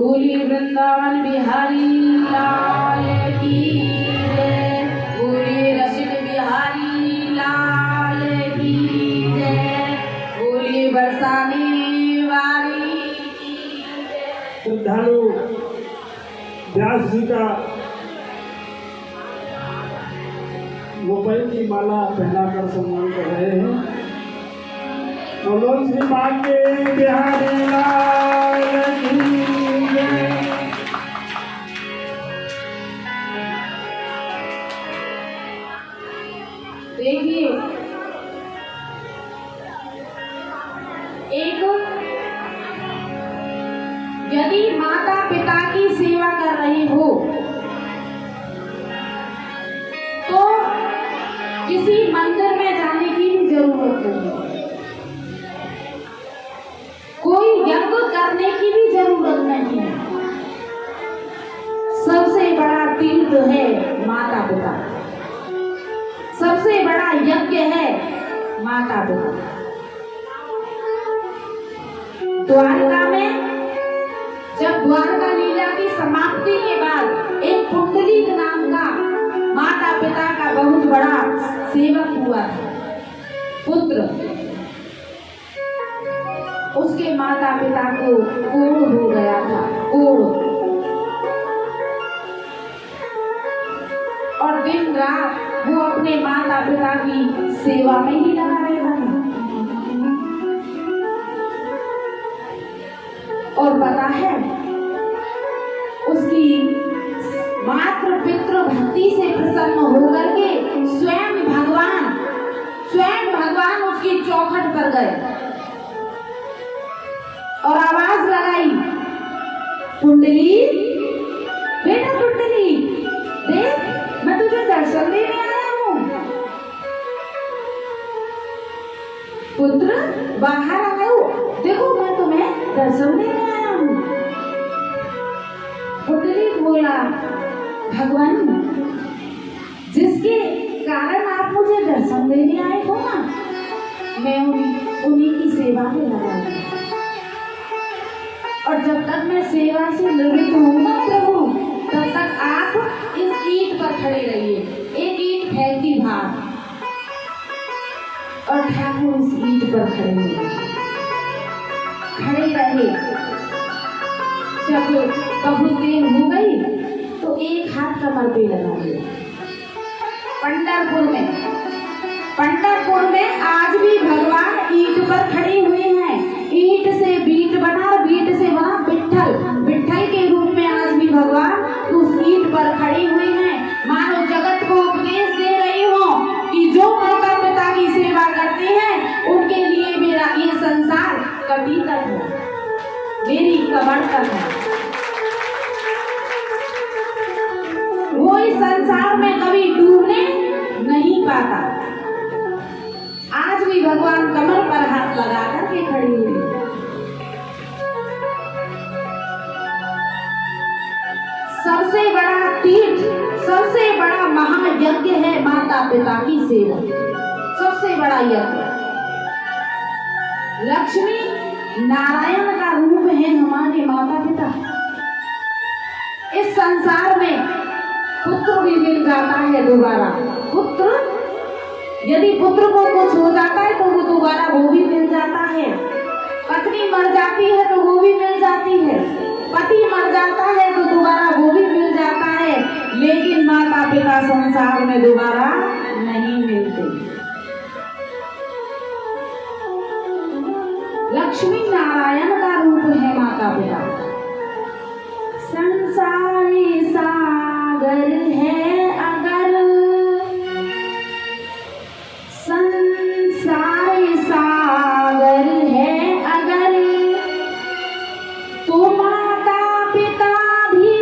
बोली वृंदावन बिहारी लाल की जय। बोली रसिक बिहारी लाल की जय। बोली बरसाने वाली की जय। श्रद्धालु व्यास जी का गोपाल की माला पहनाकर सम्मान कर रहे हैं। बोलो श्री भाग्य बिहारी लाल की जय। देखिए, एक यदि माता पिता की सेवा कर रही हो तो किसी मंदिर में जाने की भी जरूरत नहीं, कोई यज्ञ करने की भी जरूरत नहीं। सबसे बड़ा तीर्थ है माता पिता, सबसे बड़ा यज्ञ है माता पिता। द्वारका में जब द्वारका लीला की समाप्ति के बाद एक पुंडलीक नाम का माता पिता का बहुत बड़ा सेवक हुआ था, पुत्र। उसके माता पिता को कोढ़ हो गया था, कोढ़, और दिन रात वो अपने माता पिता की सेवा में ही लगा रहता था। और पता है, उसकी मातृ पितृ भक्ति से प्रसन्न होकर के स्वयं भगवान उसकी चौखट पर गए और आवाज लगाई, कुंडली, बेटा कुंडली, देख मैं तुझे दर्शन देने आया हूँ। पुत्र बाहर आ गए, देखो मैं तुम्हें दर्शन देने आया हूँ। कुंडली बोला, भगवान जिसके कारण आप मुझे दर्शन देने आए हो ना, मैं उन्हीं की सेवा में लगा हूँ। और जब तक मैं सेवा से निवृत्त होऊंगा प्रभु, तब तक आप इस ईंट पर खड़े रहिए। एक ईंट फेंकती भाग और ठाकुर इस ईंट पर खड़े रहे। जब बहुत देर हो गई तो एक हाथ कमर पे लगा दिया। पंढरपुर में आज भी भगवान ईंट पर खड़े हुए हैं। ईंट से बीट बना, बीट से बना विठ्ठल के रूप में आज भी भगवान उस ईंट पर खड़े हुए हैं। मानो जगत को उपदेश दे रही हो कि जो माता पिता की सेवा करते हैं उनके लिए मेरा ये संसार कटी तक है, मेरी कब्र तक है। वो इस संसार में कभी डूबने नहीं पाता। आज भी भगवान कमर पर हाथ लगा करके खड़ी हुई। सबसे बड़ा तीर्थ, सबसे बड़ा महायज्ञ है माता पिता की सेवा, सबसे बड़ा यज्ञ। लक्ष्मी नारायण का रूप है हमारे माता पिता। इस संसार में पुत्र भी मिल जाता है दोबारा। पुत्र, यदि पुत्र को कुछ हो जाता है तो वो दोबारा वो भी मिल जाता है। पत्नी मर जाती है तो वो भी मिल जाती है। पति मर जाता है तो दोबारा वो भी मिल जाता है। लेकिन माता पिता संसार में दोबारा नहीं मिलते। लक्ष्मी नारायण का रूप है माता पिता। संसारी सागर है अगर, संसारी सागर है अगर, तो माता पिता भी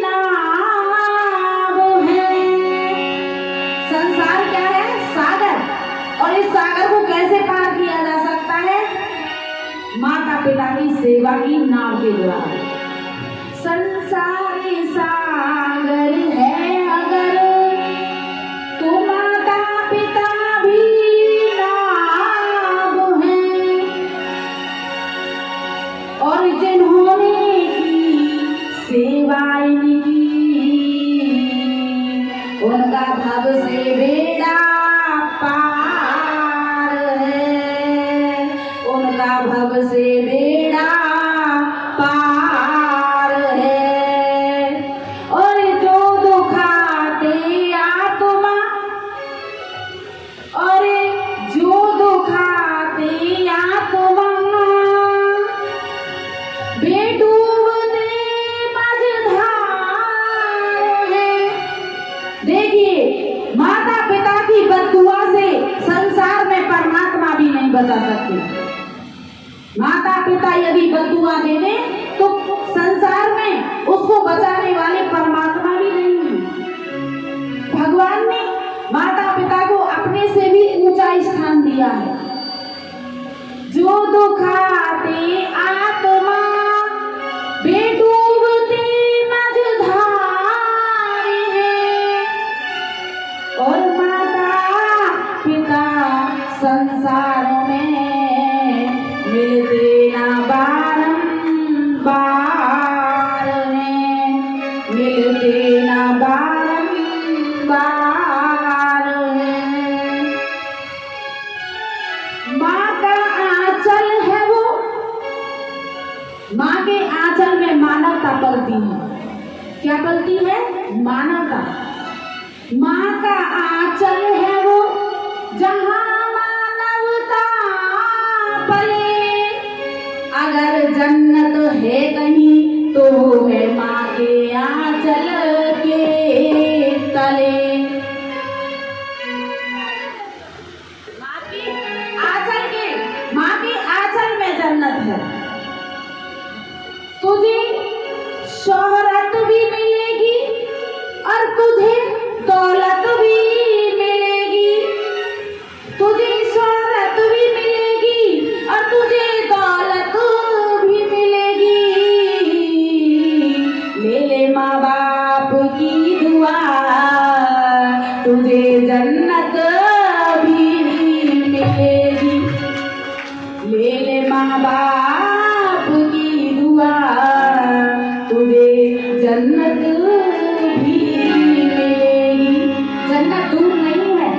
नाव है। संसार क्या है? सागर। और इस सागर को कैसे पार किया जा सकता है? माता पिता की सेवा की नाव के द्वारा। संसारी सागर है अगर, तो माता पिता भी नाव हैं। और जिन्होंने की सेवा इनकी, उनका भव से बेड़ा पार है, उनका भव से बेड़ा पार है। और जो दुखाते आत्मा, और जो दुखाते आत्मा बेडूबते मझधार है। देखिए, माता पिता की बद्दुआ से संसार में परमात्मा भी नहीं बचा सकते। माता पिता यदि बद्दुआ दे दे तो संसार में उसको बचाने वाले परमात्मा भी नहीं है। भगवान ने माता पिता को अपने से भी ऊंचा स्थान दिया है। जो दुखाते आत्मा बेडूबते मझधार है, और माता पिता संसार में मिलते ना बारंबार हैं, मिलते ना बारंबार हैं। माँ का आंचल है वो, माँ के आंचल में मानवता पलती है। क्या पलती है? मानवता। माँ का आंचल है वो जहाँ मानवता पले। अगर जन्नत है कहीं तो वो है माँ के आंचल के तले। माँ के आंचल में जन्नत है। तुझे शोहरत भी मिलेगी और तुझे दौलत भी मिलेगी, तुझे शोहरत भी मिलेगी और तुझे दौलत भी मिलेगी। ले ले माँ बाप की दुआ, तुझे जन्नत भी मिलेगी। ले ले माँ बाप की दुआ, तुझे जन्नत भी मिलेगी। जन्नत दूर नहीं है।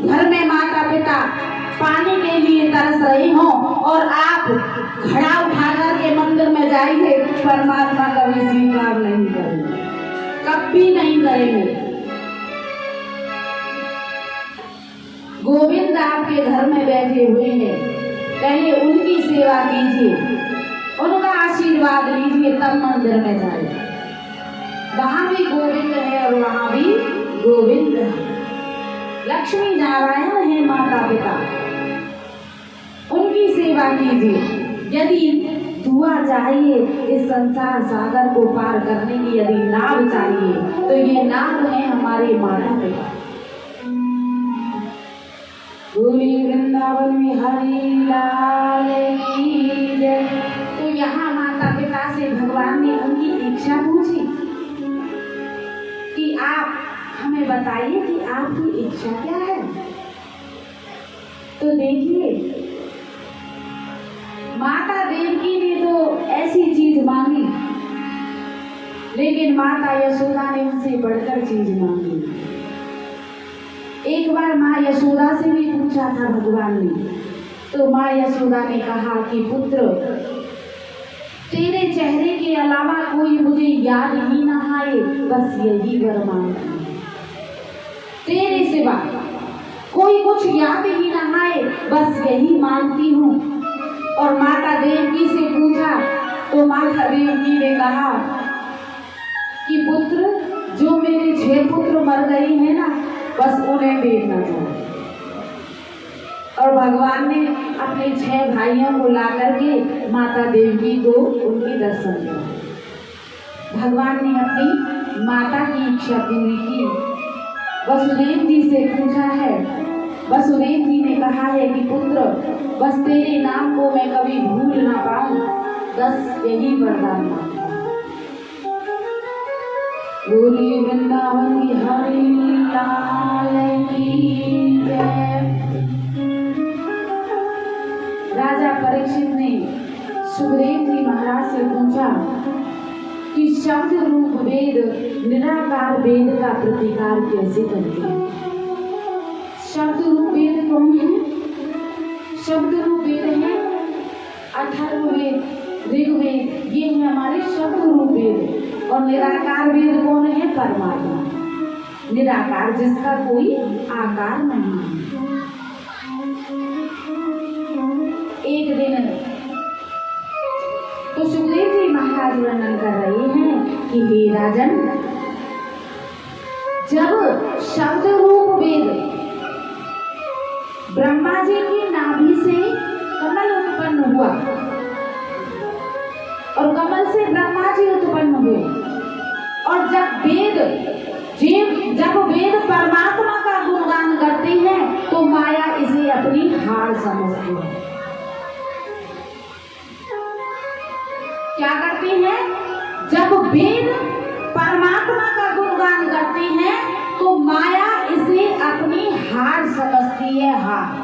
घर में माता पिता पानी के लिए तरस रहे हो और आप घड़ा उठा करके मंदिर में जाइए, परमात्मा कभी स्वीकार नहीं करेंगे, कभी नहीं करेंगे। गोविंद आपके घर में बैठे हुए हैं, पहले उनकी सेवा कीजिए, उनका आशीर्वाद लीजिए, तब मंदिर में जाइए। वहां भी गोविंद है और वहां भी गोविंद है। लक्ष्मी नारायण है माता पिता, उनकी सेवा कीजिए। यदि दुआ चाहिए, इस संसार सागर को पार करने की यदि नाव चाहिए तो ये नाव है हमारे माता पिता। बोली वृंदावन बिहारी लाल की जय। तो यहाँ माता पिता से भगवान ने उनकी इच्छा पूछी कि आप हमें बताइए कि आपकी इच्छा क्या है। तो देखिए, माता देवकी ने तो ऐसी चीज मांगी, लेकिन माता यशोदा ने उनसे बढ़कर चीज मांगी। एक बार माँ यशोदा से भी पूछा था भगवान ने, तो माँ यशोदा ने कहा कि पुत्र, तेरे चेहरे के अलावा कोई मुझे याद ही ना आए, बस यही वर मांगती हूँ। तेरे सिवा कोई कुछ याद ही ना आए, बस यही मांगती हूँ। और माता देवकी से पूछा तो माता देवकी ने कहा कि पुत्र, जो मेरे 6 पुत्र मर गए हैं ना, बस उन्हें देखना चाहिए। और भगवान ने अपने 6 भाइयों को ला करके माता देवकी को उनके दर्शन दिया। भगवान ने अपनी माता की इच्छा पूरी की। वसुदेव जी से पूछा है, वसुदेव जी ने कहा है कि पुत्र, बस तेरे नाम को मैं कभी भूल ना पाऊं, बस यही वरदान मांगता हूं। बोली वृंदावन बिहारी लाल की जय। राजा परीक्षित ने सुखदेव जी महाराज से पूछा कि कि शब्द रूप वेद निराकार वेद का प्रतिकार कैसे करते हैं। शब्द रूप वेद कौन है? शब्द रूप वेद है अथर्ववेद, ऋग्वेद, ये है हमारे शब्द रूप वेद। और निराकार वेद कौन है? परमात्मा, निराकार, जिसका कोई आकार नहीं है। एक दिन तो सुखदेव जी महाराज वर्णन कर रहे हैं कि हे राजन, जब शब्द रूप वेद ब्रह्मा जी की नाभि से कमल उत्पन्न हुआ और कमल से ब्रह्मा जी उत्पन्न हुए, और जब वेद परमात्मा का गुणगान करते हैं तो माया इसे अपनी हार समझती है। क्या करते हैं? जब वेद परमात्मा का गुणगान करते हैं तो माया इसे अपनी हार समझती है, हार।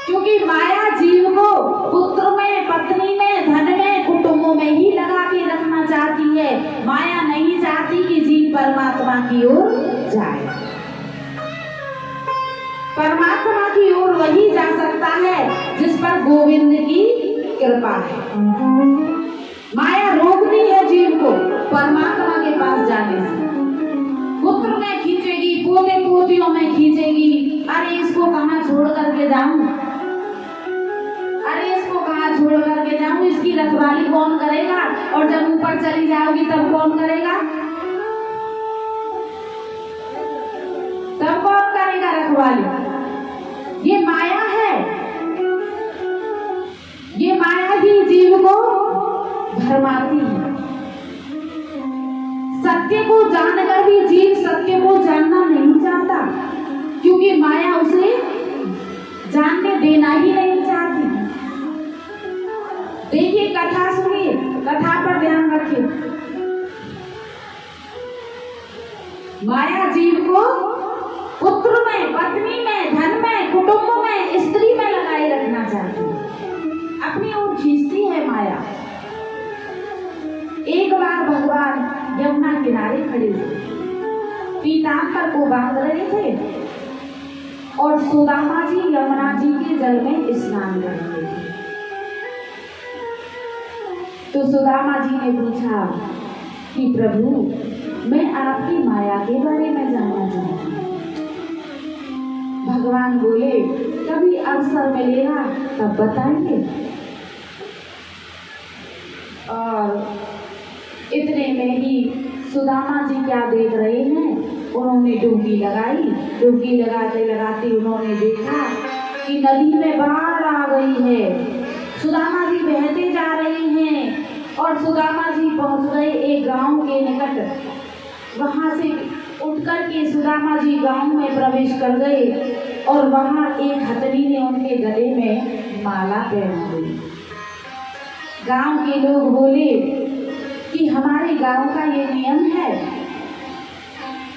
क्योंकि माया जीव को पुत्र में, पत्नी में, धन में, कुटुंबों में ही लगा के रखना चाहती है। माया नहीं चाहती कि जीव परमात्मा की ओर जाए। परमात्मा की ओर वही जा सकता है जिस पर गोविंद की कृपा है। माया रोकती है जीव को परमात्मा के पास जाने से। पुत्र में खींचेगी, पोते पोतियों में खींचेगी। अरे इसको कहाँ छोड़ करके जाऊं, अरे इसको कहाँ छोड़ करके जाऊं, इसकी रखवाली कौन करेगा? और जब ऊपर चली जाओगी तब कौन करेगा? तब कौन करेगा रखवाली? ये माया है, ये माया ही जीव को भरमाती है। सत्य को जानकर भी जीव सत्य को जानना नहीं चाहता, क्योंकि माया उसे जानने देना ही नहीं चाहती। देखिए, कथा सुनिए, कथा पर ध्यान रखिए। माया जीव को पुत्र में, पत्नी में, धन में, कुटुंब में, स्त्री में लगाए रखना चाहती है, अपनी ओर खींचती है माया। एक बार भगवान यमुना किनारे खड़े थे, पीताम्बर को बांध रहे थे और सुदामा जी यमुना जी के जल में स्नान कर रहे थे। तो सुदामा जी ने पूछा कि प्रभु, मैं आपकी माया के बारे में जानना चाहती हूँ। भगवान बोले, कभी अवसर मिलेगा तब बताएंगे। और इतने में ही सुदामा जी क्या देख रहे हैं, उन्होंने डुबकी लगाई। डुबकी लगाते लगाते उन्होंने देखा कि नदी में बाढ़ आ गई है। सुदामा जी बहते जा रहे हैं और सुदामा जी पहुंच गए एक गांव के निकट। वहां से उठकर के सुदामा जी गांव में प्रवेश कर गए और वहां एक हथनी ने उनके गले में माला पहना दी। गांव के लोग बोले कि हमारे गांव का ये नियम है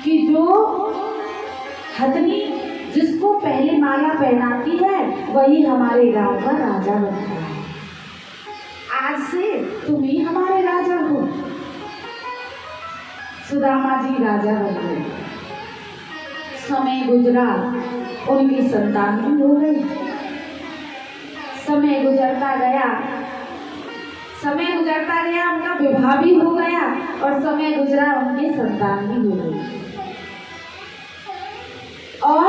कि जो हथनी जिसको पहले माला पहनाती है वही हमारे गांव का राजा बनता है। आज से तुम ही हमारे राजा हो। सुदामा जी राजा बन गए। समय गुजरा, उनकी संतान भी हो गई। समय गुजरता गया, उनका विवाह भी हो गया और समय गुजरा, उनकी संतान भी हो गई। और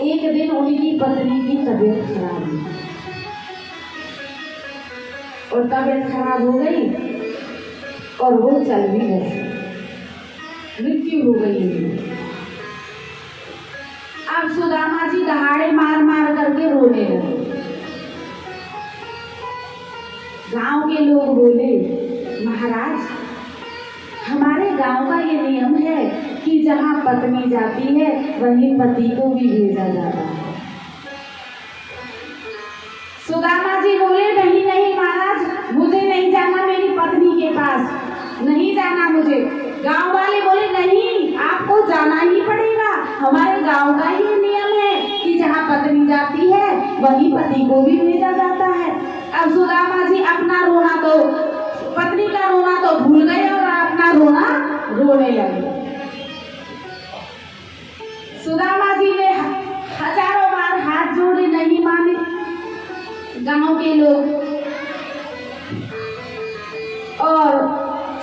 एक दिन उनकी पत्नी की तबीयत खराब हुई और तबीयत खराब हो गई और वो चल भी गए, मृत्यु हो गई। अब सुदामा जी दहाड़े मार मार करके रोने लगे। गांव के लोग बोले, महाराज, हमारे गांव का ये नियम है कि जहां पत्नी जाती है वहीं पति को भी भेजा जाता है। सुदामा जी बोले, नहीं नहीं महाराज, मुझे नहीं जाना मेरी पत्नी के पास, नहीं जाना मुझे। गांव वाले बोले, नहीं, आपको जाना ही पड़ेगा, हमारे गांव का ये नियम है कि जहां पत्नी जाती है वहीं पति को भी भेजा जाता है। अब सुदामा जी अपना रोना तो, पत्नी का रोना तो रोने लगे। सुदामा जी ने हजारों बार हाथ जोड़े, नहीं माने गांव के लोग। और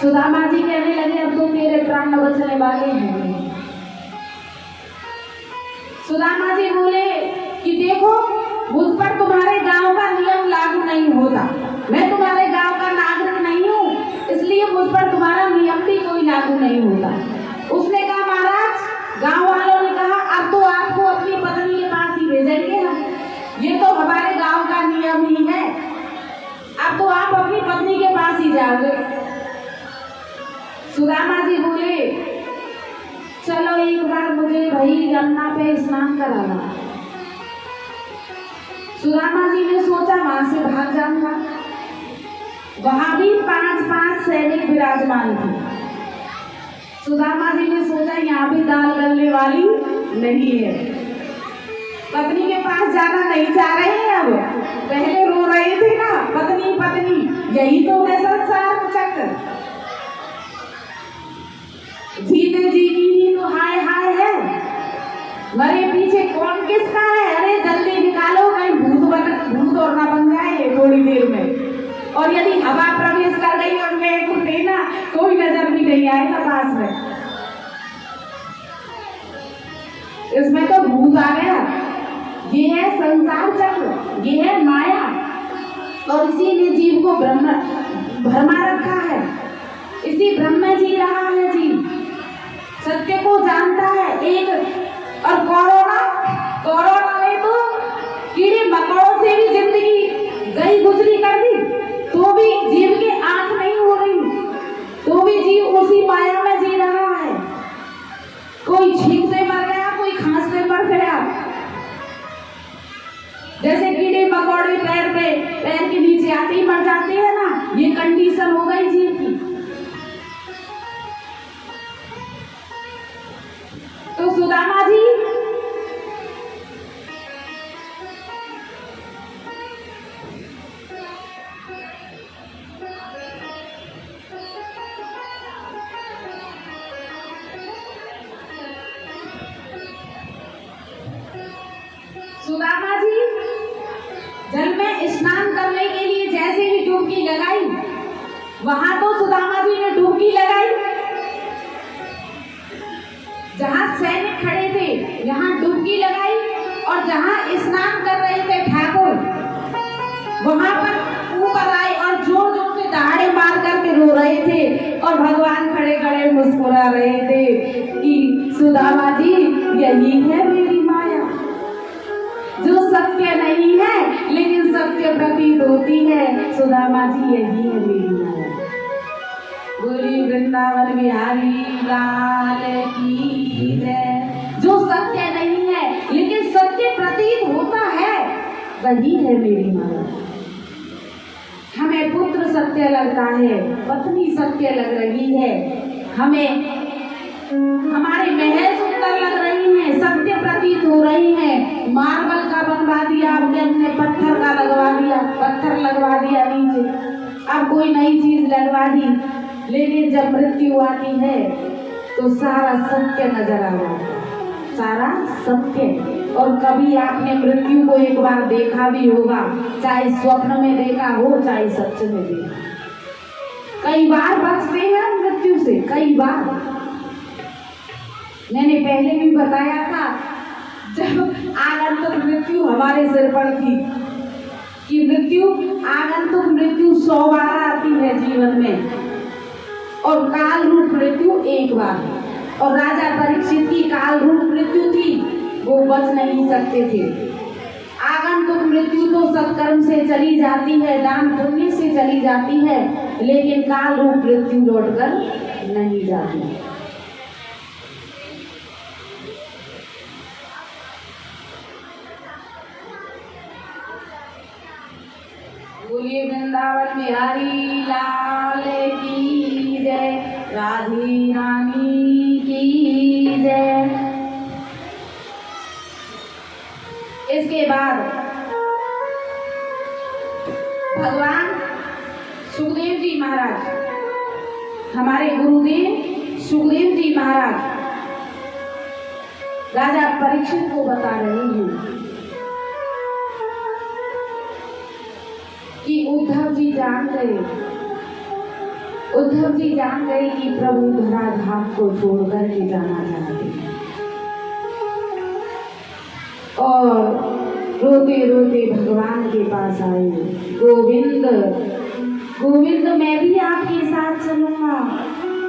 सुदामा जी कहने लगे अब तो मेरे प्राण बचने वाले हैं। सुदामा जी बोले कि देखो मुझ पर तुम्हारे गांव का नियम लागू नहीं होता, मैं तुम्हारे गांव का नागरिक नहीं हूँ, इसलिए मुझ पर तुम्हारा नियम भी कोई लागू नहीं होता। उसने कहा महाराज, गांव वालों ने कहा अब तो आपको अपनी पत्नी के पास ही भेजेंगे हम, ये तो हमारे गांव का नियम ही है, अब तो आप अपनी पत्नी के पास ही जाओगे। सुदामा जी बोले चलो एक बार मुझे भाई यमुना पे स्नान कराना। सुदामा जी ने सोचा वहां से भाग जाऊंगा। वहां भी 5-5 सैनिक विराजमान थे। सुदामा जी ने सोचा यहाँ भी दाल गलने वाली नहीं है, पत्नी के पास जाना नहीं चाह रहे हैं। अब पहले रो रहे थे ना, पत्नी पत्नी, यही तो है संसार चक्र, जीते जी की ही तो हाय हाय है, मरे पीछे कौन किसका है। अरे जल्दी निकालो, कहीं भूत और ना बन जाए थोड़ी देर में। और यदि हवा प्रवेश कर गई और मैं उठे ना, कोई नजर भी नहीं आएगा पास में, इसमें तो भूत आ गया। ये है संसार चक्र, ये है माया, और इसीलिए जीव को भरमा रखा है, इसी भ्रम में जी रहा है जीव, सत्य को जानता है। एक और कोरोना ने तो कीड़े मकोड़ों से भी जिंदगी गई गुजरी कर दी, तो भी जीव की आंख नहीं हो रही, तो भी जीव उसी माया में जी रहा है। कोई छींकते मर गया, कोई खांसते मर गया। जैसे कीड़े मकोड़े पैर के नीचे आते ही मर जाते हैं ना, ये कंडीशन हो गई जीव की। तो सुदामा जी जल में स्नान करने के लिए जैसे ही डुबकी लगाई, वहां तो सुदामा जी ने डुबकी लगाई, जहां सैनिक खड़े थे यहाँ डुबकी लगाई, और जहां स्नान कर रहे थे ठाकुर, वहां पर ऊपर आए और जोर जोर से दहाड़े मार करके रो रहे थे, और भगवान खड़े खड़े मुस्कुरा रहे थे कि सुदामा जी यही है मेरी माया, जो सत्य नहीं है लेकिन सत्य प्रतीत होती है। सुदामा जी यही है मेरी माया। बोली वृंदावन बिहारी लाल की जय। जो सत्य नहीं है लेकिन सत्य प्रतीत होता है, वही है मेरी माया। हमें पुत्र सत्य लगता है, पत्नी सत्य लग रही है, हमें हमारे महल सुंदर लग रही हैं, सत्य प्रतीत हो रही हैं। मार्बल का बनवा दिया, आपके हमने पत्थर का लगवा दिया, पत्थर लगवा दिया नीचे, अब कोई नई चीज लगवा दी, लेकिन जब मृत्यु आती है तो सारा सत्य नजर आ रहा है, सारा सत्य। और कभी आपने मृत्यु को एक बार देखा भी होगा, चाहे स्वप्न में देखा हो चाहे सच में देखा, कई बार बचते हैं मृत्यु से, कई बार। मैंने पहले भी बताया था, जब आगंतुक मृत्यु हमारे सिर पर थी, कि आगंतुक मृत्यु 100 बार आती है जीवन में, और काल रूप मृत्यु एक बार। और राजा परीक्षित की काल रूप मृत्यु थी, वो बच नहीं सकते थे। आगंतुक मृत्यु तो सत्कर्म से चली जाती है, दान पुण्य से चली जाती है, लेकिन काल रूप मृत्यु लौटकर नहीं जाती। बोलिए वृंदावन बिहारी लाल की जय, राधे रानी की जय। इसके बाद भगवान सुखदेव जी महाराज, हमारे गुरुदेव सुखदेव जी महाराज राजा परीक्षित को बता रहे हैं कि उद्धव जी जान गए कि प्रभु धराधाम को छोड़ करके जाना चाहते हैं और रोते रोते भगवान के पास आए। गोविंद गोविंद, मैं भी आपके साथ चलूंगा,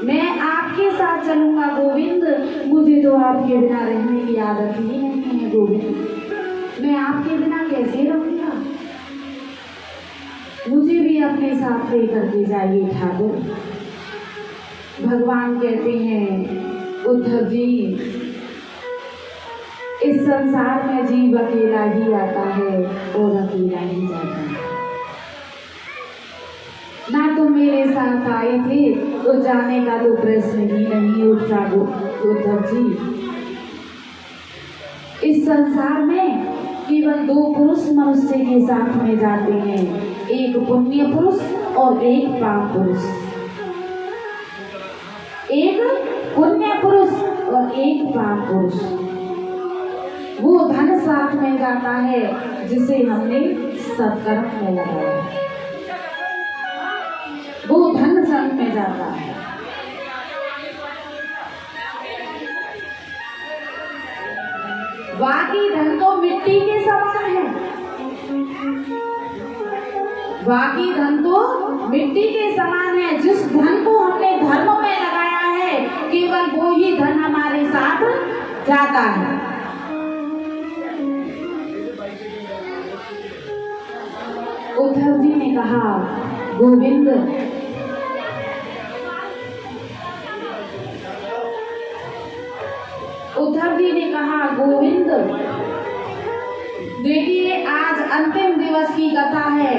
मैं आपके साथ चलूंगा गोविंद, मुझे तो आपके बिना रहने की आदत ही नहीं है गोविंद, मैं आपके बिना कैसे रहूंगा, मुझे भी अपने साथ लेकर के जाइए ठाकुर। भगवान कहते हैं उद्धव जी, इस संसार में जीव अकेला ही आता है और अकेला ही जाता है। ना तुम मेरे साथ आए थे तो जाने का तो प्रश्न ही नहीं उठा उद्धव जी। इस संसार में केवल दो पुरुष मनुष्य के साथ में जाते हैं, एक पुण्य पुरुष और एक पाप पुरुष। एक पुण्य पुरुष और एक पाप पुरुष। वो धन साथ में जाता है जिसे हमने सत्कर्म में लगाया, वो धन संग में जाता है। बाकी धन तो मिट्टी के समान है, बाकी धन तो मिट्टी के समान है। जिस धन को हमने धर्म में लगाया है केवल वो ही धन हमारे साथ जाता है। उद्धव जी ने कहा गोविंद, उद्धव जी ने कहा गोविंद, देखिए आज अंतिम दिवस की कथा है,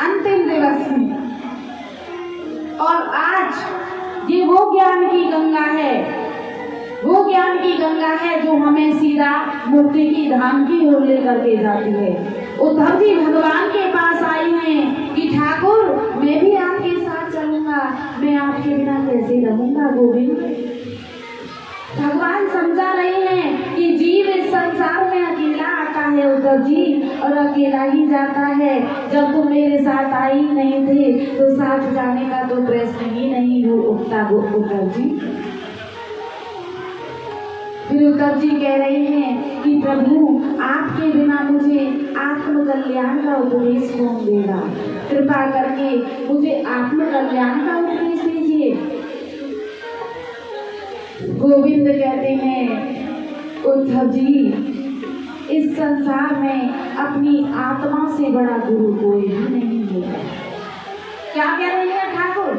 अंतिम दिवस की, और आज ये वो ज्ञान की गंगा है, वो ज्ञान की गंगा है जो हमें सीधा मुक्ति की धाम की ओर लेकर के जाती है। उद्धव जी भगवान के पास आई हैं कि ठाकुर मैं भी आपके साथ चलूंगा, मैं आपके बिना कैसे रहूंगा गोविंद। भगवान समझा रहे हैं कि जीव इस संसार में अकेला आता है उद्धव जी, और अकेला ही जाता है। जब तुम मेरे साथ आई नहीं थे तो साथ जाने का तो प्रश्न ही नहीं उठता उद्धव जी। फिर उद्धव जी कह रहे हैं कि प्रभु आपके बिना मुझे आत्मकल्याण का उपदेश कौन देगा, कृपा करके मुझे आत्मकल्याण का उपदेश दीजिए। गोविंद कहते हैं उद्धव जी, इस संसार में अपनी आत्मा से बड़ा गुरु कोई भी नहीं होगा। क्या कह रहे हैं ठाकुर?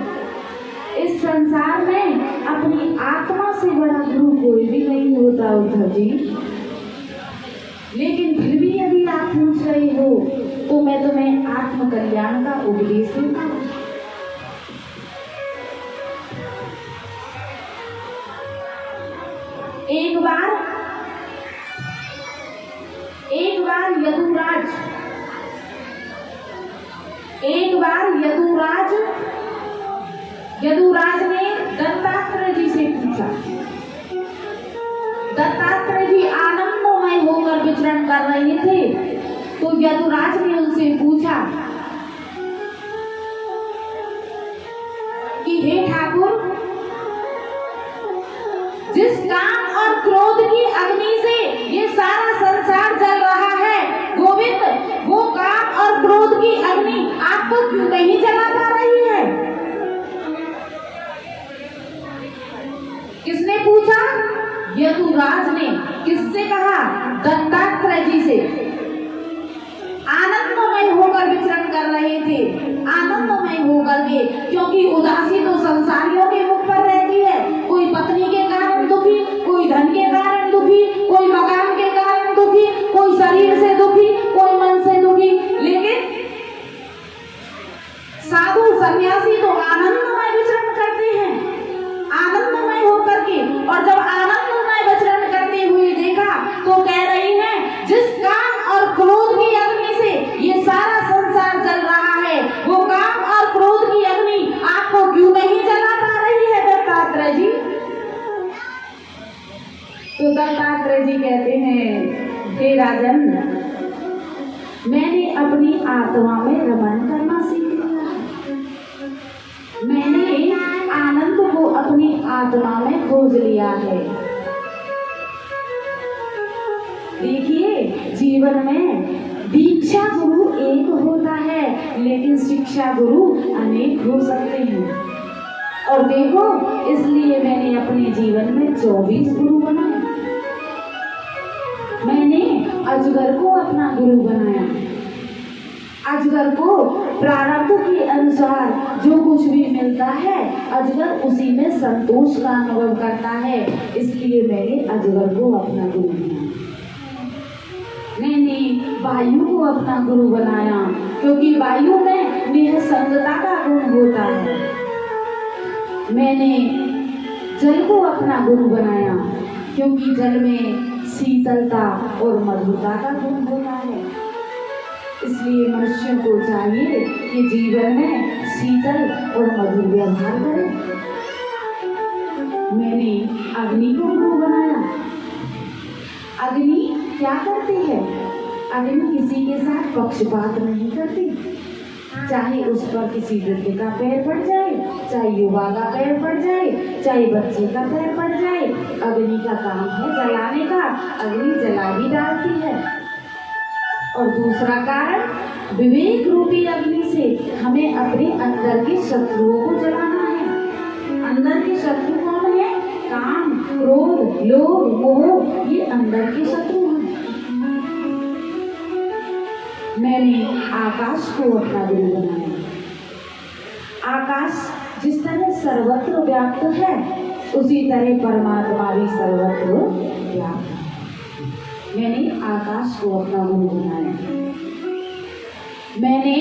इस संसार में अपनी आत्मा से बड़ा गुरु कोई भी नहीं होता उद्धव जी। लेकिन फिर भी यदि आप पूछ रहे हो तो मैं तुम्हें आत्मकल्याण का उपदेश दूंगा। एक बार यदुराज ने दत्तात्रेय जी से पूछा। दत्तात्रेय जी आनंदमय होकर विचरण कर रहे थे तो यदुराज ने उनसे पूछा कि हे ठाकुर, जिस काम और क्रोध की अग्नि से ये सारा संसार जल रहा है गोविंद, वो काम और क्रोध की अग्नि आपको क्यों नहीं जला पा रही है? किसने पूछा? यदुराज ने। किससे कहा? दत्तात्रेय जी से। आनंदमय होकर विचरण कर रहे थे, आनंदमय होकर के, क्योंकि उदासी तो संसारियों के मुख पर रहती है। कोई पत्नी के कारण दुखी, कोई धन के कारण दुखी, कोई मकान के कारण दुखी, कोई शरीर से दुखी, कोई मन से दुखी। लेकिन साधु सन्यासी तो आनंदमय विचरण करते हैं, आनंदमय होकर के। और जब आनंदमय विचरण करते हुए देखा तो कह रही हैं, जिस काम और क्रोध की अग्नि से ये सारा संसार जल रहा है, वो काम और क्रोध की अग्नि आपको क्यों नहीं जला पा रही है दत्तात्रेय जी? हे राजन, मैंने अपनी आत्मा में रमण करना सीख लिया। मैंने आनंद को अपनी आत्मा में खोज लिया है। देखिए, जीवन में दीक्षा गुरु एक होता है, लेकिन शिक्षा गुरु अनेक हो सकते हैं। और देखो, इसलिए मैंने अपने जीवन में 24 गुरु बनाए। मैंने अजगर को अपना गुरु बनाया। अजगर को प्रारब्ध के अनुसार जो कुछ भी मिलता है, अजगर उसी में संतोष का अनुभव करता है। इसलिए मैंने अजगर को अपना गुरु बनाया। मैंने वायु को अपना गुरु बनाया, क्योंकि वायु में निःसंगता का गुण होता है। मैंने जल को अपना गुरु बनाया, क्योंकि जल में शीतलता और मधुरता का गुण होता है। इसलिए मनुष्य को चाहिए कि जीवन में शीतल और मधुर व्यवहार करे। मैंने अग्नि को गुरु बनाया। अग्नि क्या करती है? अग्नि किसी के साथ पक्षपात नहीं करती। चाहे उस पर किसी वृद्ध का पैर पड़ जाए, चाहे युवा का पैर पड़ जाए, चाहे बच्चे का पैर पड़ जाए, अग्नि का काम है जलाने का। अग्नि जला ही डालती है। और दूसरा कारण, विवेक रूपी अग्नि से हमें अपने अंदर के शत्रुओं को जलाना है। अंदर के शत्रु कौन है? काम, क्रोध, लोभ, मोह, ये अंदर के शत्रु हैं। मैंने आकाश को अपना गुरु बनाया। आकाश जिस तरह सर्वत्र व्याप्त है, उसी तरह परमात्मा भी सर्वत्र व्याप्त है। मैंने आकाश को अपना गुरु बनाया। मैंने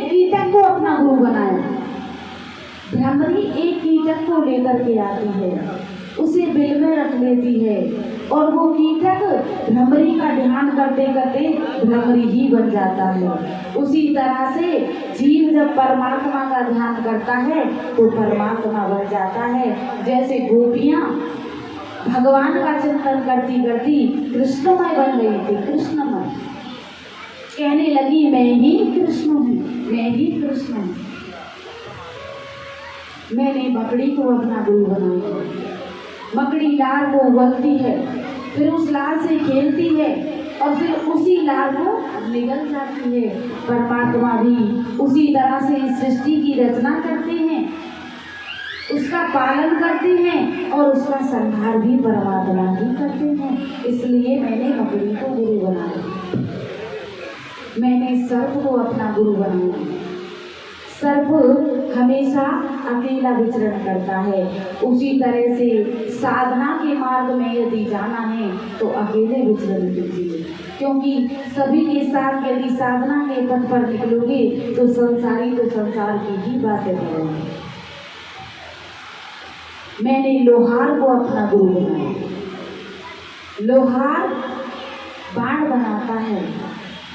कीटक को अपना गुरु बनाया। भ्रमरी एक कीटक को लेकर के आती है, उसे बिल में रख लेती है, और वो कीटक भ्रमरी का ध्यान करते करते भ्रमरी ही बन जाता है। उसी तरह से जीव जब परमात्मा का ध्यान करता है तो परमात्मा बन जाता है। जैसे गोपियां भगवान का चिंतन करती करती कृष्णमय बन गई थी। कृष्णमय कहने लगी, मैं ही कृष्ण हूँ, मैं ही कृष्ण हूँ। मैंने मकड़ी को अपना गुरु बनाया। मकड़ी लार को उगलती है, फिर उस लार से खेलती है, और फिर उसी लार को निगल जाती है। परमात्मा भी उसी तरह से इस सृष्टि की रचना करते हैं, उसका पालन करते हैं, और उसका संहार भी परमात्मा ही करते हैं। इसलिए मैंने मकड़ी को गुरु बनाया। मैंने सर्प को अपना गुरु बनाया। सर्प हमेशा अकेला विचरण करता है। उसी तरह से साधना के मार्ग में यदि जाना है तो अकेले विचरण कीजिए, क्योंकि सभी के साथ यदि साधना के पथ पर निकलोगे तो संसारी तो संसार की ही बातें करेंगे। मैंने लोहार को अपना गुरु बनाया। लोहार बाण बनाता है।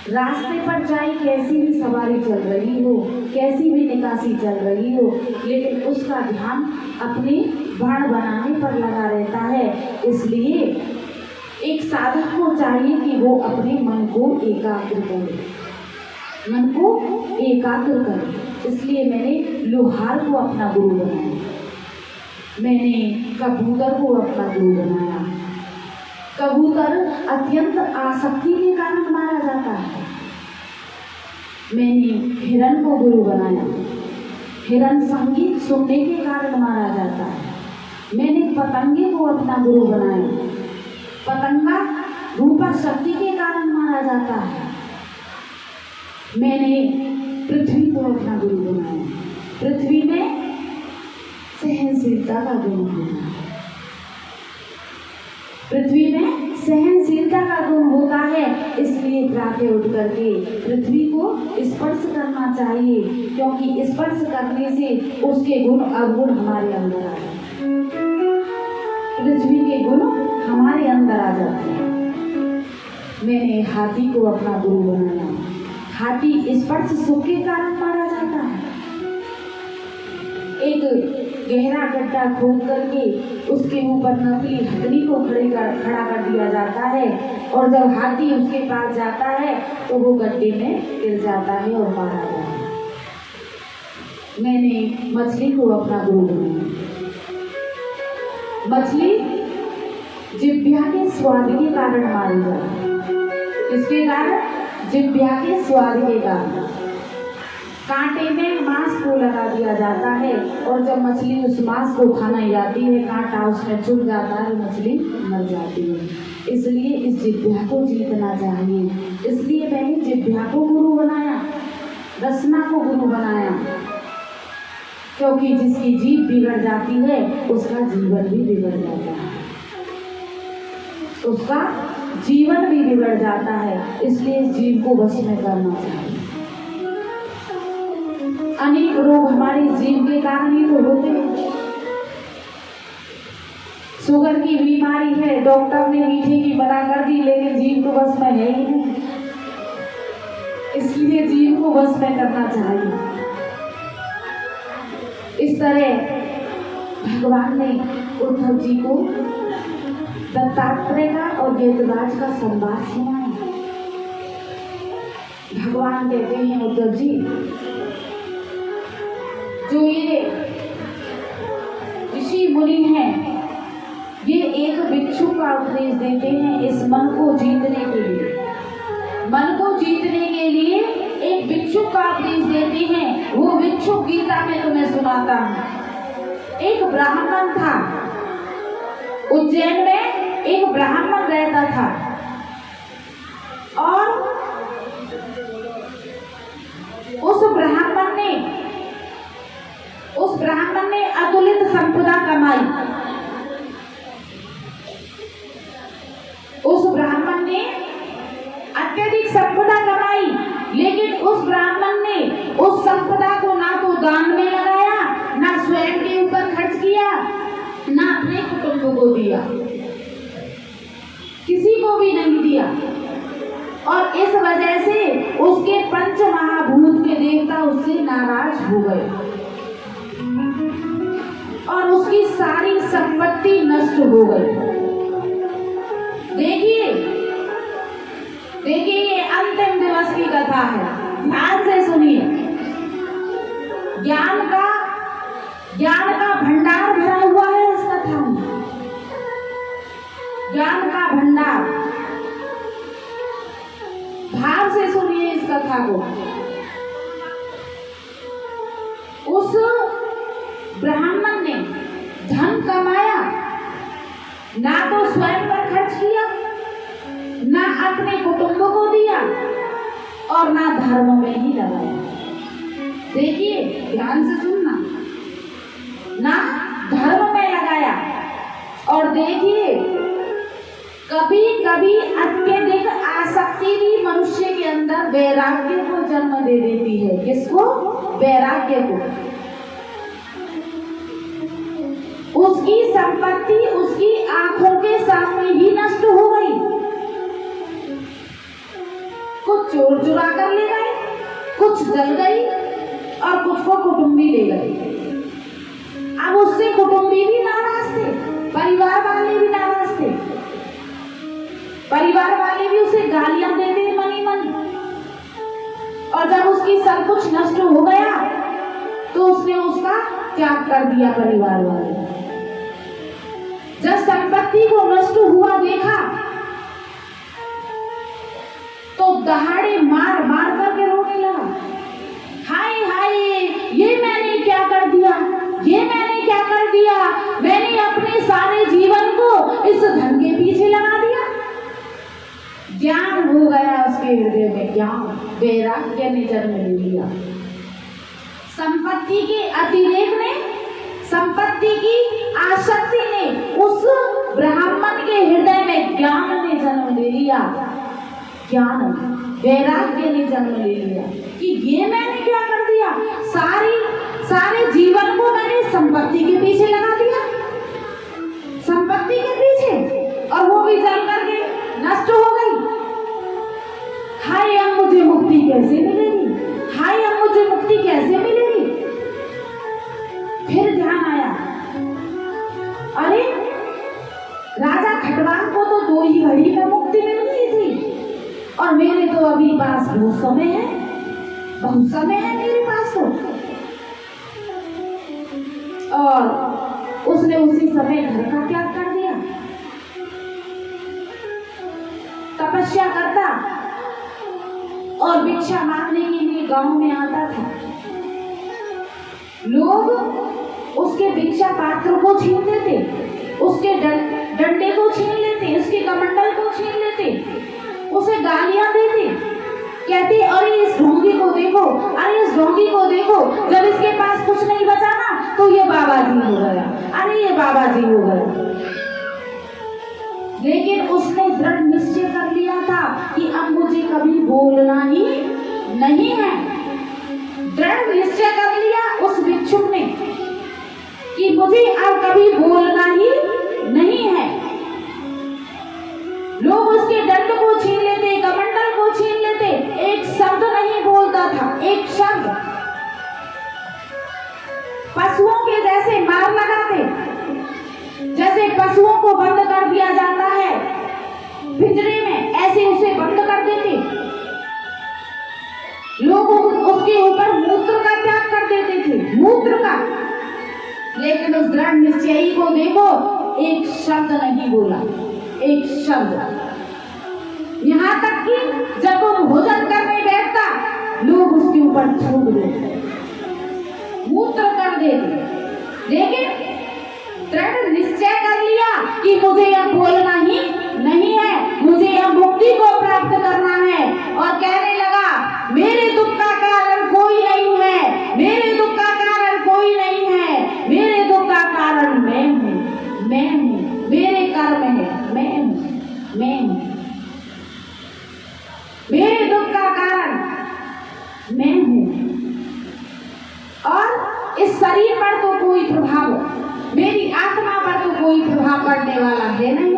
रास्ते पर चाहे कैसी भी सवारी चल रही हो, कैसी भी निकासी चल रही हो, लेकिन उसका ध्यान अपने बाण बनाने पर लगा रहता है। इसलिए एक साधक को चाहिए कि वो अपने मन को एकाग्र करे, मन को एकाग्र करे। इसलिए मैंने लोहार को अपना गुरु बनाया। मैंने कबूतर को अपना गुरु बनाया। कबूतर अत्यंत आसक्ति के कारण मारा जाता है। मैंने हिरण को गुरु बनाया। हिरण संगीत सुनने के कारण मारा जाता है। मैंने पतंगे को अपना गुरु बनाया। पतंगा रूपा शक्ति के कारण मारा जाता है। मैंने पृथ्वी को अपना गुरु बनाया। पृथ्वी में सहनशीलता का गुण होता है। पृथ्वी में सहनशीलता का गुण होता है। इसलिए प्रातः उठ करके पृथ्वी को स्पर्श करना चाहिए, क्योंकि स्पर्श करने से उसके गुण अवगुण हमारे अंदर आ जाते हैं। पृथ्वी के गुण हमारे अंदर आ जाते हैं। मैंने हाथी को अपना गुरु बनाया। हाथी स्पर्श सुख के कारण मारा जाता है। एक गहरा गड्ढा खोद करके उसके ऊपर नकली हथनी को खड़ा कर दिया जाता है, और जब हाथी उसके पास जाता है तो वो गड्ढे में गिर जाता है और मारा जाता है। मैंने मछली को अपना गुरु बनाया। मछली जिह्वा के स्वाद के कारण मारी जाती है। इसके कारण जिह्वा के स्वाद के कारण कांटे में मांस को लगा दिया जाता है, और जब मछली उस मांस को खाना जाती है, कांटा उसमें चुभ जाता है, मछली मर जाती है। इसलिए इस जिह्वा को जीतना चाहिए। इसलिए मैंने जिह्वा को गुरु बनाया, रसना को गुरु बनाया, क्योंकि जिसकी जीभ बिगड़ जाती है उसका जीवन भी बिगड़ जाता है, उसका जीवन भी बिगड़ जाता है। इसलिए जीव को वश में करना चाहिए। अनेक रोग हमारे जीव के कारण ही तो होते हैं। शुगर की बीमारी है, डॉक्टर ने मीठे की मना कर दी, लेकिन जीव तो बस में है ही नहीं। इसलिए जीव को बस में करना चाहिए। इस तरह भगवान ने उद्धव जी को दत्तात्रेय का और वेदव्यास का संवाद सुनाया। भगवान कहते हैं, उद्धव जी, जो ये ऋषि मुनि हैं, ये एक भिक्षु का उपदेश देते हैं इस मन को जीतने के लिए। मन को जीतने के लिए एक भिक्षु का उपदेश देते हैं। वो भिक्षु गीता में तुम्हें सुनाता हूँ। एक ब्राह्मण था, उज्जैन में एक ब्राह्मण रहता था, और उस ब्राह्मण ने अतुलित संपदा कमाई। उस ब्राह्मण ने अत्यधिक संपदा कमाई, लेकिन उस ब्राह्मण ने उस संपदा को ना तो दान में लगाया, ना स्वयं के ऊपर खर्च किया, ना अपने कुटुंब को दिया, किसी को भी नहीं दिया। और इस वजह से उसके पंच महाभूत के देवता उससे नाराज हो गए और उसकी सारी संपत्ति नष्ट हो गई। देखिए ये अंतिम दिवस की कथा है, ध्यान से सुनिए। ज्ञान का भंडार भरा हुआ है इस कथा में। ज्ञान का भंडार, भाव से सुनिए इस कथा को। उस ब्राह्मण ने धन कमाया, ना तो स्वयं पर खर्च किया, ना अपने कुटुंब को दिया, और ना धर्म में ही लगाया। देखिए, ध्यान से सुनना, ना धर्म में लगाया। और देखिए, कभी कभी अत्यधिक आसक्ति भी मनुष्य के अंदर वैराग्य को जन्म दे देती है। किसको? वैराग्य को। उसकी संपत्ति उसकी आंखों के सामने ही नष्ट हो गई। कुछ चोर चुरा कर ले गए, कुछ जल गई, और कुछ को कुटुंबी ले गए। अब उससे कुटुंबी भी नाराज थे, परिवार वाले भी नाराज थे। परिवार वाले भी उसे गालियां देते मनी मन। और जब उसकी सब कुछ नष्ट हो गया तो उसने उसका त्याग कर दिया। परिवार वाले जब संपत्ति को नष्ट हुआ देखा तो दहाड़े मार मार करके रोने लगा। हाय हाय, ये मैंने क्या कर दिया, ये मैंने क्या कर दिया। मैंने अपने सारे जीवन को इस धन के पीछे लगा दिया। ज्ञान हो गया उसके हृदय में, ज्ञान, वैराग्य ने जन्म ले लिया। संपत्ति के अतिरेक ने, संपत्ति की आसक्ति ने उस ब्राह्मण के हृदय में ज्ञान ने जन्म ले लिया। ज्ञान, वैराग्य ने जन्म ले लिया कि ये मैंने क्या कर दिया। सारे जीवन को मैंने संपत्ति के पीछे लगा दिया, संपत्ति के पीछे, और वो भी जल करके नष्ट हो गई। हाय, अब मुझे मुक्ति कैसे मिलेगी, हाय, अब मुझे मुक्ति कैसे मिलेगी। फिर ध्यान आया, मेरे तो अभी पास बहुत समय है, बहुत समय है मेरे पास तो। और उसने उसी समय घर का त्याग कर दिया। तपस्या करता और भिक्षा मांगने के लिए गांव में आता था। लोग उसके भिक्षा पात्र को छीन लेते, उसके डंडे को छीन लेते, उसके कमंडल को छीन लेते, उसे गालियां देते, कहते अरे इस ढोंगी को देखो, अरे इस ढोंगी को देखो, जब इसके पास कुछ नहीं बचा ना तो ये बाबा जी हो गया, अरे ये बाबा जी हो गया। लेकिन उसने दृढ़ निश्चय कर लिया था कि अब मुझे कभी बोलना ही नहीं है। दृढ़ निश्चय कर लिया उस भिक्षुक ने कि मुझे अब कभी बोलना ही नहीं है। लोग उसके दंड को छीन लेते, कमंडल को छीन लेते, एक शब्द नहीं बोलता था, एक शब्द। पशुओं के जैसे मार लगाते, जैसे पशुओं को बंद कर दिया जाता है पिंजरे में, ऐसे उसे बंद कर देते। लोग उसके ऊपर मूत्र का त्याग कर देते थे, मूत्र का। लेकिन उस दृढ़ निश्चयी को देखो, एक शब्द नहीं बोला, एक शब्द। यहाँ तक कि जब वो भोजन करने बैठता, लोग उसके ऊपर थूक देते, मूत्र कर देते। लेकिन दृढ़ निश्चय कर लिया कि मुझे अब बोलना ही नहीं है, मुझे अब मुक्ति को प्राप्त करना है। और कहने लगा मेरे दुख का कारण कोई नहीं है, मेरे दुख का कारण कोई नहीं है, मेरे दुख का कारण मैं हूँ, मैं हूँ, मेरे कर्म है, मैं हूँ, मैं हूँ। मेरे दुख का कारण मैं हूँ। और इस शरीर पर तो कोई प्रभाव, मेरी आत्मा पर तो कोई प्रभाव पड़ने वाला है नहीं।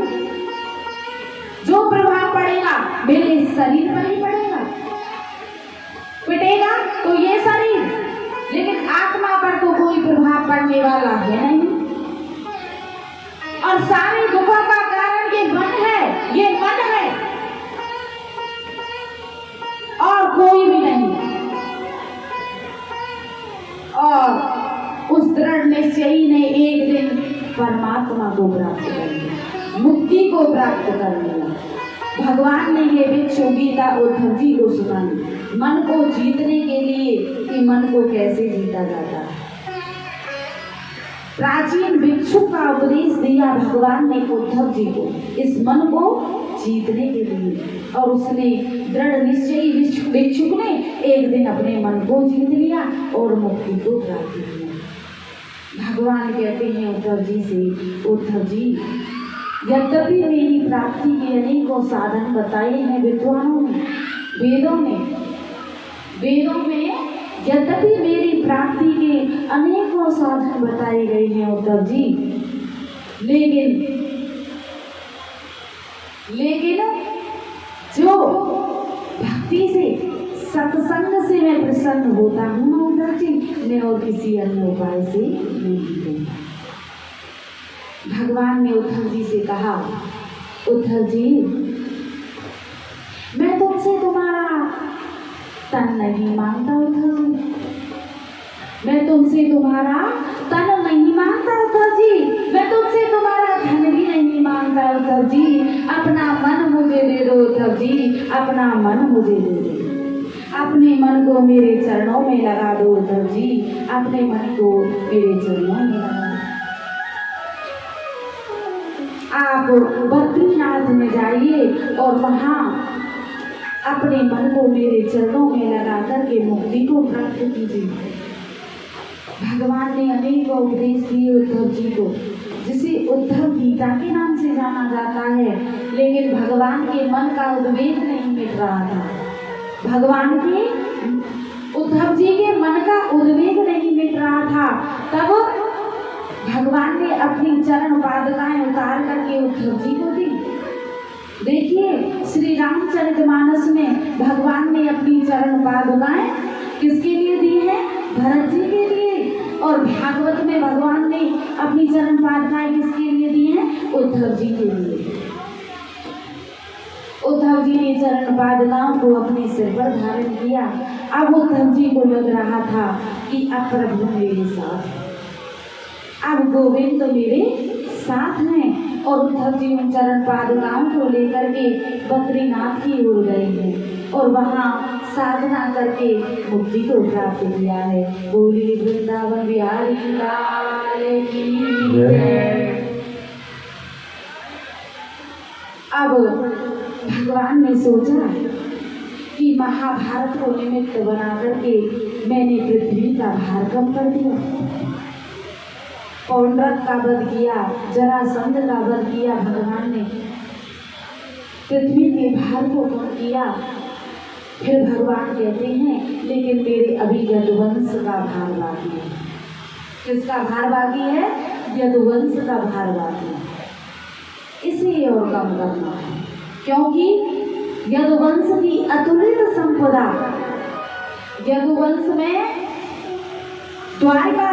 जो प्रभाव पड़ेगा मेरे शरीर पर ही पड़ेगा, पिटेगा तो ये शरीर, लेकिन आत्मा पर तो कोई प्रभाव पड़ने वाला है नहीं। और सारे दुखों का कारण ये मन है, ये मन है और कोई भी नहीं। और उस दृढ़ निश्चयी ने एक दिन परमात्मा को प्राप्त कर लिया, मुक्ति को प्राप्त कर लिया। भगवान ने ये भिक्षु गीता उद्धव जी को सुनाई, मन को जीतने के लिए कि मन को कैसे जीता जाता है। प्राचीन भिक्षु का उपदेश दिया भगवान ने उद्धव जी को, इस मन को जीतने के लिए। और उसने दृढ़ निश्चयी भिक्षुक ने एक दिन अपने मन को जीत लिया और मुक्ति को प्राप्त किया। भगवान कहते हैं उद्धव जी से, उद्धव जी यद्यपि मेरी प्राप्ति के अनेकों साधन बताए हैं विद्वानों ने, वेदों में यद्यपि मेरी प्राप्ति के अनेकों साधन बताए गए हैं उद्धव जी, लेकिन जो भक्ति से, सत्संग से मैं प्रसन्न होता हूँ ना उद्धव जी, मैं और किसी अन्य उपाय से नहीं होता। भगवान ने उद्धव जी से कहा, उद्धव जी मैं तुमसे तुम्हारा तन नहीं मांगता उद्धव जी, मैं तुमसे तुम्हारा तन नहीं मांगता उद्धव जी, मैं तुमसे तुम्हारा धन भी नहीं मांगता उद्धव जी, अपना मन मुझे दे दो उद्धव जी, अपना मन मुझे दे दो। अपने मन को मेरे चरणों में लगा दो उद्धव जी, अपने मन को मेरे चरणों में लगा दो। आप बद्रीनाथ में जाइए और वहाँ अपने मन को मेरे चरणों में लगा करके मुक्ति को प्राप्त कीजिए। भगवान ने अनेक उपदेश दिए उद्धव जी को, जिसे उद्धव गीता के नाम से जाना जाता है। लेकिन भगवान के मन का उद्वेग नहीं मिट रहा था, भगवान के उद्धव जी के मन का उद्वेग नहीं मिट रहा था। तब भगवान ने अपनी चरण पादुकाएं उतार करके उद्धव जी को दी। देखिए श्री रामचरितमानस में भगवान ने अपनी चरण पादुकाएं किसके लिए दी है? भरत जी के लिए। और भागवत में भगवान ने अपनी चरण पादुकाएं किसके लिए दी हैं? उद्धव जी के लिए। उद्धव जी ने चरण पादुकाओं को अपने सिर पर धारण किया। अब उद्धव जी को लग रहा था कि अब प्रभु मेरे साथ है, अब गोविंद तो मेरे साथ हैं। और उद्धव जी उन चरण पादुकाओं को लेकर के बद्रीनाथ की ओर गए हैं और वहाँ साधना करके मुक्ति को प्राप्त किया है। बोली वृंदावन बिहारी लाल की जय। अब भगवान ने सोचा कि महाभारत को निमित्त बना करके मैंने पृथ्वी का भार कम कर दिया, पौंड्रक का वध किया, जरासंध का वध किया, भगवान ने पृथ्वी के भार को कम किया। फिर भगवान कहते हैं लेकिन मेरे अभी यदुवंश का भार बाकी है। किसका भार बाकी है? यदुवंश का भार बाकी है, इसे और कम करना है, क्योंकि यदुवंश की अतुलित संपदा, यदुवंश में द्वारका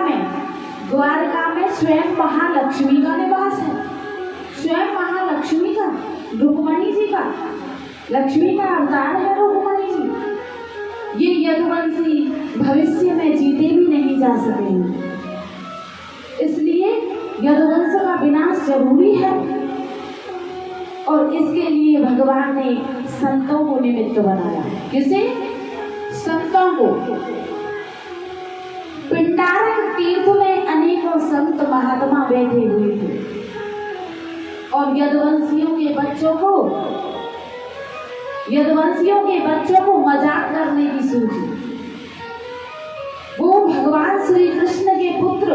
में स्वयं महालक्ष्मी का निवास है, स्वयं महालक्ष्मी का, रुक्मणी जी का, लक्ष्मी का अवतार है रुक्मणी जी। ये यदुवंशी भविष्य में जीते भी नहीं जा सकेंगे, इसलिए यदुवंश का विनाश जरूरी है। और इसके लिए भगवान ने संतों को निमित्त बनाया। किसे? संतों को। पिंडारक तीर्थ में अनेकों संत महात्मा बैठे हुए थे और यदुवंशियों के बच्चों को मजाक करने की सूझी। वो भगवान श्री कृष्ण के पुत्र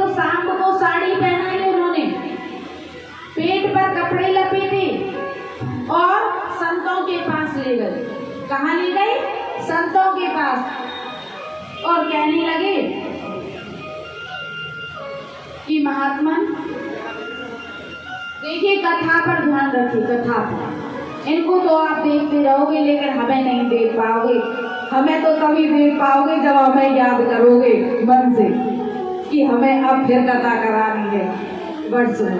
सांब को साड़ी पहनाई उन्होंने, पेट पर कपड़े लपेटे और संतों के पास ले गए। कहाँ ले गए? संतों के पास। और कहने लगे कि महात्मा देखिए, कथा पर ध्यान रखिए, कथा पर। इनको तो आप देखते रहोगे लेकिन हमें नहीं देख पाओगे। हमें तो तभी देख पाओगे जब हमें याद करोगे मन से कि हमें अब फिर कथा करानी है वर्ष में।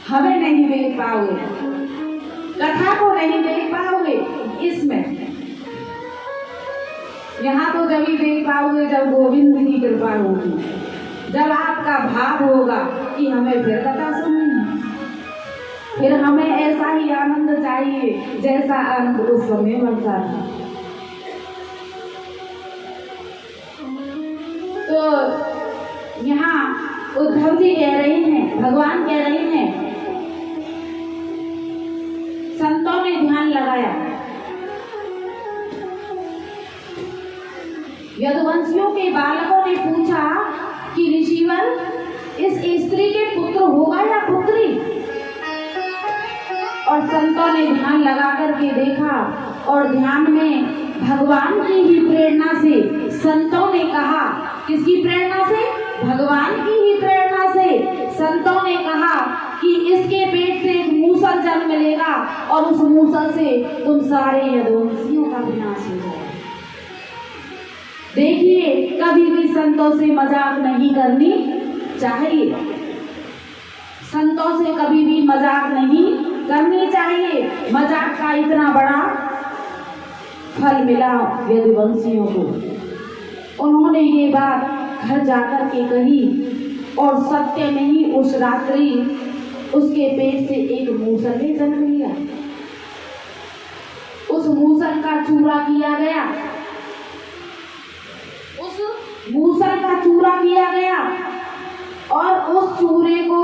हमें नहीं देख पाओगे, कथा को नहीं देख पाओगे इसमें। यहाँ तो जब ही देख पाओगे जब गोविंद की कृपा होगी, जब आपका भाव होगा कि हमें फिर कथा सुननी है, फिर हमें ऐसा ही आनंद चाहिए जैसा आनंद उस समय बनता था। तो यहाँ उद्धव जी कह रहे हैं, भगवान कह रहे हैं, संतों ने ध्यान लगाया। यदुवंशियों के बालकों ने पूछा कि ऋषिवर, इस स्त्री के पुत्र होगा या पुत्री? और संतों ने ध्यान लगा करके देखा और ध्यान में भगवान की ही प्रेरणा से संतों ने कहा, किसकी प्रेरणा से? भगवान की ही प्रेरणा से संतों ने कहा कि इसके पेट से एक मूसल जन्म लेगा और उस मूसल से तुम सारे यदुवंशियों का विनाश हो जाएगा। देखिए, कभी भी संतों से मजाक नहीं करनी चाहिए, संतों से कभी भी मजाक नहीं करनी चाहिए। मजाक का इतना बड़ा फल मिला यदुवंशियों को। उन्होंने ये बात घर जाकर के कही और सत्य में ही उस रात्रि उसके पेट से एक मूसल ने जन्म लिया। उस मूसल का चूरा किया गया, उस मूसल का चूरा किया गया और उस चूरे को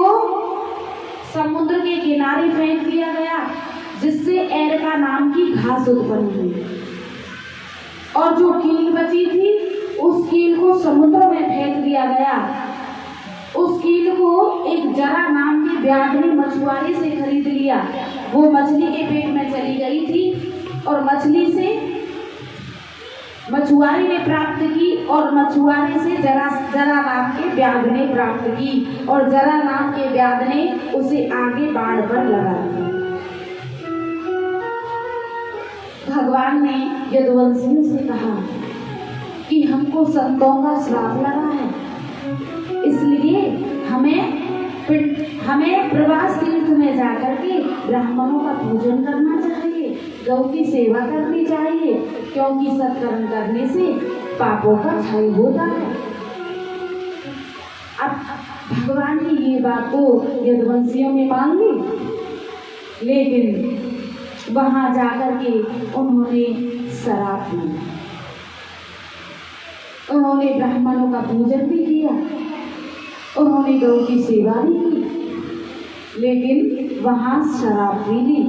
समुद्र के किनारे फेंक दिया गया, जिससे एरका नाम की घास उत्पन्न हुई। और जो कील बची थी उस कील को समुद्र में फेंक दिया गया। उस कील को एक जरा नाम के व्याघ्री मछुआरे से खरीद लिया। वो मछली के पेट में चली गई थी और मछली से मछुआरे ने प्राप्त की और मछुआरे से जरा नाम के व्याघ्र ने प्राप्त की और जरा नाम के व्याघ्र ने उसे आगे बाढ़ पर लगा दिया। भगवान ने यदुवंशियों से कहा कि हमको संतों का श्राप लगा है, इसलिए हमें प्रवास तीर्थ में जाकर के ब्राह्मणों का पूजन करना चाहिए, गौ की सेवा करनी चाहिए, क्योंकि सत्कर्म करने से पापों का क्षय होता है। अब भगवान की ये बात तो यदुवंशियों ने मान ली, लेकिन वहां जाकर के उन्होंने शराब पी, उन्होंने ब्राह्मणों का पूजन भी किया, उन्होंने गौ की सेवा भी की, लेकिन वहां शराब पी ली।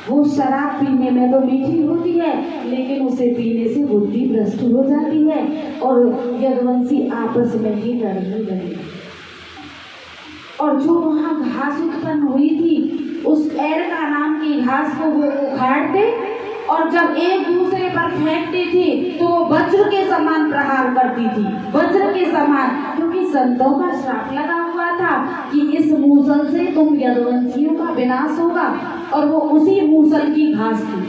वो शराब पीने में तो मीठी होती है, लेकिन उसे पीने से बुद्धि भ्रष्ट हो जाती है और यदुवंशी आपस में ही लड़ने लगे। और जो वहां घास उत्पन्न हुई थी, उस एर का नाम की घास को वो उखाड़ते और जब एक दूसरे पर फेंकते थे तो वो वज्र के समान प्रहार करती थी, वज्र के समान, क्योंकि संतों का श्राप लगा हुआ था कि इस मूसल से तुम यदुवंशियों का विनाश होगा, और वो उसी मूसल की घास थी।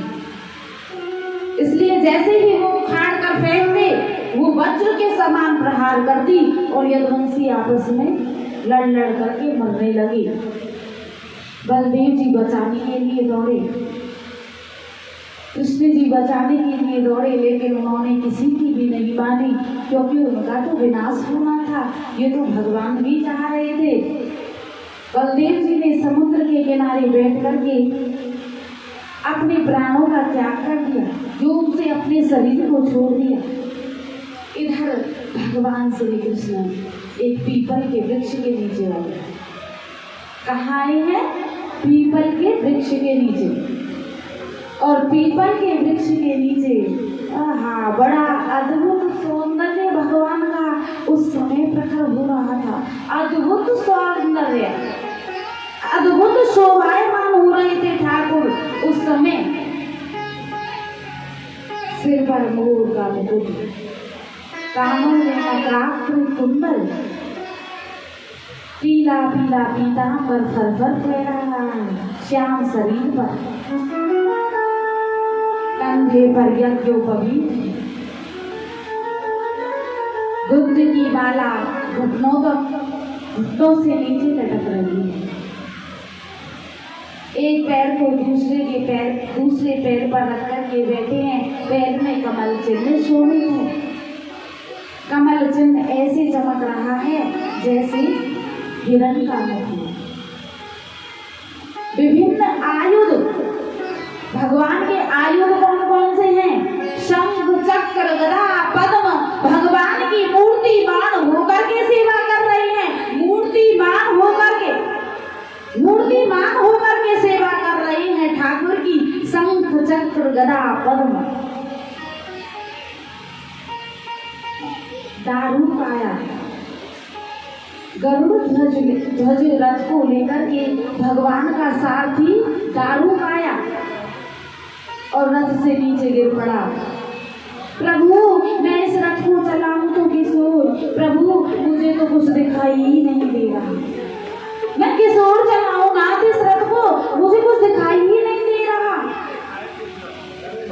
इसलिए जैसे ही वो उखाड़ कर फेंकते, वो वज्र के समान प्रहार करती और यदुवंशी आपस में लड़ लड़ करके मरने लगे। बलदेव जी बचाने के लिए दौड़े, कृष्ण जी बचाने के लिए दौड़े, लेकिन उन्होंने किसी की भी नहीं मानी, क्योंकि उनका तो विनाश होना था, ये तो भगवान भी चाह रहे थे। बलदेव जी ने समुद्र के किनारे बैठ करके अपने प्राणों का त्याग कर दिया, जो उनसे अपने शरीर को छोड़ दिया। इधर भगवान श्री कृष्ण एक पीपल के वृक्ष के नीचे आए। कहाँ आए हैं? पीपल के वृक्ष के नीचे। और पीपल के वृक्ष के नीचे बड़ा अद्भुत सौंदर्य भगवान का उस समय प्रकट हो रहा था। अद्भुत सौंदर्य, अद्भुत शोभायमान हो रहे थे ठाकुर उस समय। सिर पर मोर का मुकुट, कानों में मकराक्र कुंडल, पीला पीला पीतांबर फर फहरा श्याम शरीर पर, कंधे पर यज्ञोपवीत, गुप्त की माला घुटनों से नीचे लटक रही है। एक पैर को दूसरे पैर पर रख करके बैठे हैं, पैर में कमल चिन्ह शोभित है। कमल चिन्ह ऐसे चमक रहा है जैसे हिरण का मुख। विभिन्न आयुध, भगवान के आयुध कौन कौन से हैं? शंख चक्र गदा पद्म, भगवान की मूर्तिमान होकर के सेवा कर रही हैं, मूर्तिमान होकर के सेवा कर रही हैं ठाकुर की। शंख चक्र गदा पद्म, दारू काया, गरुड़ ध्वज रथ को लेकर के भगवान का सारथी दारू काया और रथ से नीचे गिर पड़ा। प्रभु मैं इस रथ को चलाऊं तो किशोर, प्रभु मुझे तो कुछ दिखाई ही नहीं दे रहा, मैं किशोर चलाऊं नाथ इस रथ को, मुझे कुछ दिखाई ही नहीं दे रहा।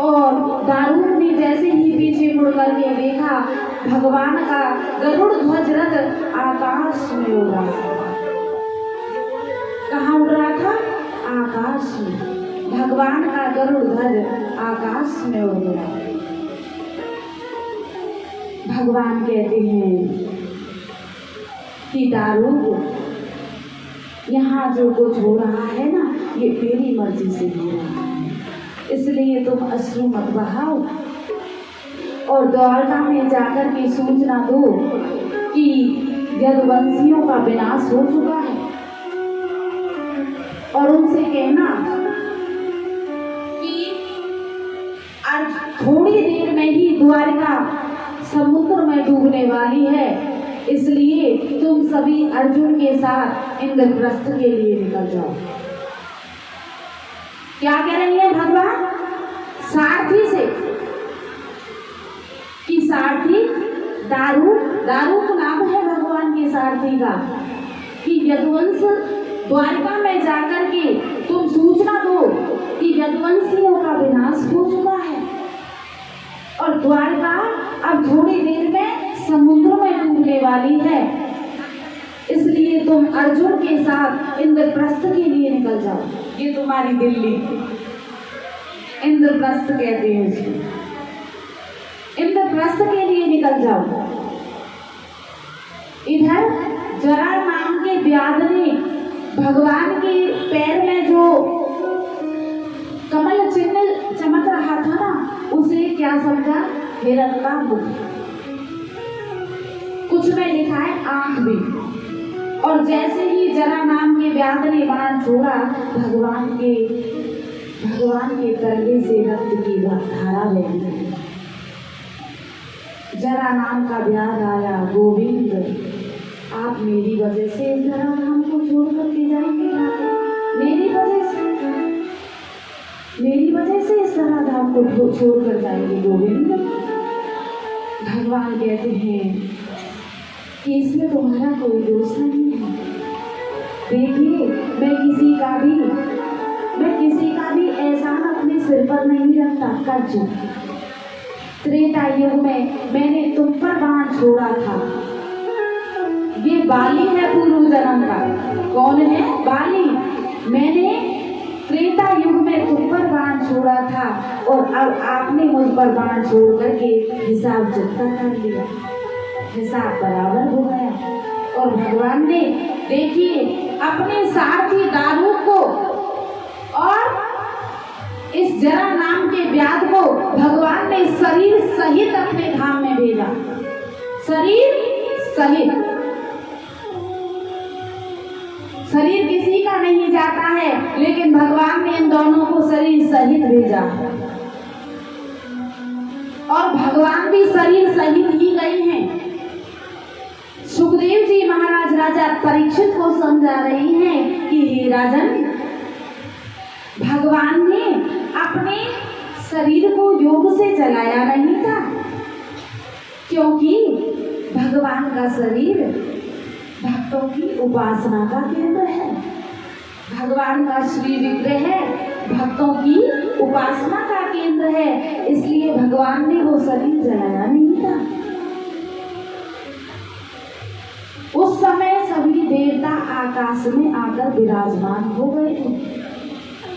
और दारू ने जैसे ही पीछे मुड़ करके देखा, भगवान का गरुड़ ध्वज रथ आकाश में उड़ रहा था। कहाँ उड़ रहा था? आकाश में। भगवान का गरुड़ ध्वज आकाश में उड़ गया। भगवान कहते हैं कि दारू, यहाँ जो कुछ हो रहा है ना, ये मेरी मर्जी से हो रहा है, इसलिए तुम अश्रु मत बहाओ और द्वारका में जाकर के सूचना दो कि यदुवंशियों का विनाश हो चुका है, और उनसे कहना कि आज थोड़ी देर में ही द्वारका समुद्र में डूबने वाली है, इसलिए तुम सभी अर्जुन के साथ इंद्रप्रस्थ के लिए निकल जाओ। क्या कह रही है भगवान? सारथी से कि सारथी दारू का नाम है भगवान के सारथी का, कि यदुवंश द्वारका में जाकर के तुम सूचना दो कि यदुवंशियों का विनाश हो चुका है और द्वारका अब थोड़ी देर में समुद्र में डूबने वाली है, इसलिए तुम अर्जुन के साथ इंद्रप्रस्थ के लिए निकल जाओ। ये तुम्हारी दिल्ली, इंद्रप्रस्थ कहते हैं इसको। इंद्रप्रस्थ के लिए निकल जाओ। इधर जरा नाम के व्याध ने भगवान के पैर में जो कमल चिन्ह चमक रहा था ना, उसे क्या समझा? हिरण का मुख। कुछ में लिखा है आंख भी। और जैसे ही जरा नाम के व्याध ने बाण छोड़ा, भगवान के तलवे से रक्त की धारा बह गई। जरा नाम का व्याध आया, गोविंद आप मेरी वजह से इस जरा नाम को छोड़ करके जाएंगे क्या? मेरी वजह से इस तरह धाम को छोड़ कर जाएंगे गोविंद। भगवान कहते हैं कि इसमें तुम्हारा कोई दोष नहीं है। देखिए, मैं किसी का भी एहसान अपने सिर पर नहीं रखता। कर चुप। त्रेता युग में मैंने तुम पर बाण छोड़ा था। ये बाली है पूर्व जन्म का। कौन है? बाली। मैंने त्रेता युग में तुम पर बाण छोड़ा था और अब आपने मुझ पर बाण छोड़ करके हिसाब चुकता कर लिया। हिसाब बराबर हो गया। और भगवान ने देखिए अपने सारथी दारू को और इस जरा नाम के व्याध को भगवान ने शरीर सहित अपने धाम में भेजा। शरीर सहित। शरीर किसी का नहीं जाता है, लेकिन भगवान ने इन दोनों को शरीर सहित भेजा। और भगवान भी शरीर सहित ही गए हैं। सुखदेव जी महाराज राजा परीक्षित को समझा रही हैं कि हे राजन, भगवान ने अपने शरीर को योग से चलाया नहीं था, क्योंकि भगवान का शरीर भक्तों की उपासना का केंद्र है। भगवान का श्री विग्रह भक्तों की उपासना का केंद्र है, इसलिए भगवान ने वो शरीर जलाया नहीं था। उस समय सभी देवता आकाश में आकर विराजमान हो गए थे।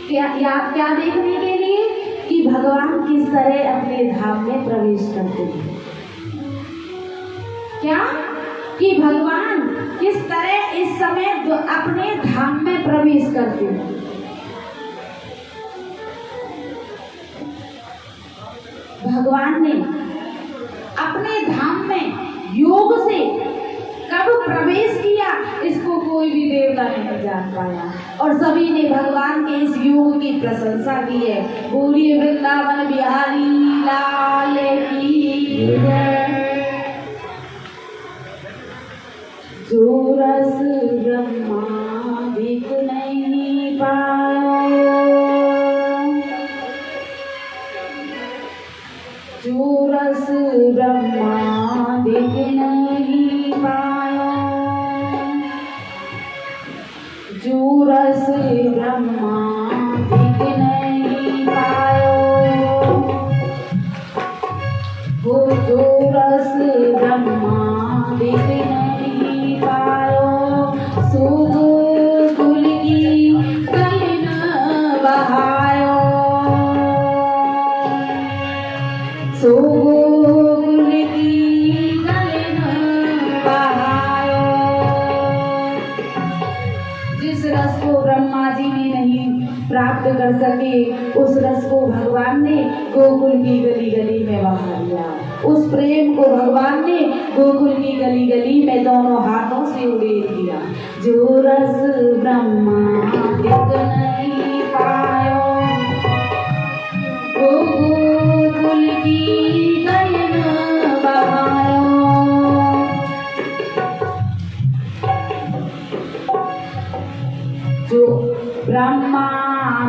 क्या देखने के लिए? कि भगवान किस तरह अपने धाम में प्रवेश करते थे। क्या? कि भगवान किस तरह इस समय अपने धाम में प्रवेश करते हैं। भगवान ने अपने धाम में योग से कब प्रवेश किया, इसको कोई भी देवता नहीं जान पाया। और सभी ने भगवान के इस योग की प्रशंसा की है। बोलिए वृंदावन बिहारी लाल की जय। जो रस ब्रह्मा दिख नहीं पाया, जो रस ब्रह्मा दिख नहीं पाया, जो रस ब्रह्मा दिख नहीं पाया, वो जो रस ब्रह्मा दिख नहीं पायो, सो गोकुल की कलिन बहायो, सो गोकुल की कलिन बहायो। जिस रस को ब्रह्मा जी ने नहीं प्राप्त कर सके, उस रस को भगवान ने गोकुल की गली गली में बहा दिया। उस प्रेम को भगवान ने गोकुल की गली गली में दोनों हाथों से उड़ेल दिया। जो रस ब्रह्मा दिख नहीं पायो, वो गोकुल की गली न बहायो। जो ब्रह्मा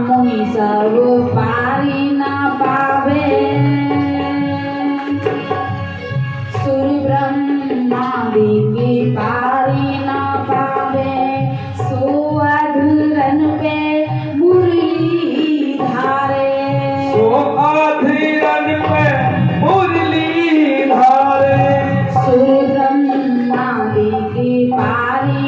मुनि सब पारी न पावे, सुर ब्रह्मादि के पारी न पावे, सो अधरन पे मुरली धारे, सो अधरन पे मुरली धारे, सुर ब्रह्मादि के पारी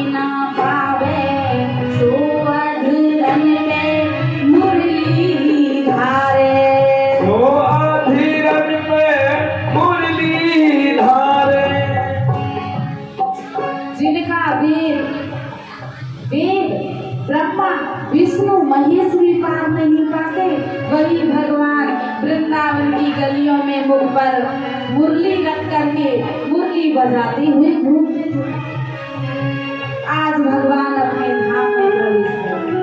विष्णु महेश भी पार नहीं पाते, वही भगवान वृंदावन की गलियों में मुख पर मुरली रख करके मुरली बजाते हुए घूमते थे। आज भगवान अपने धाम में प्रवेश कर गए।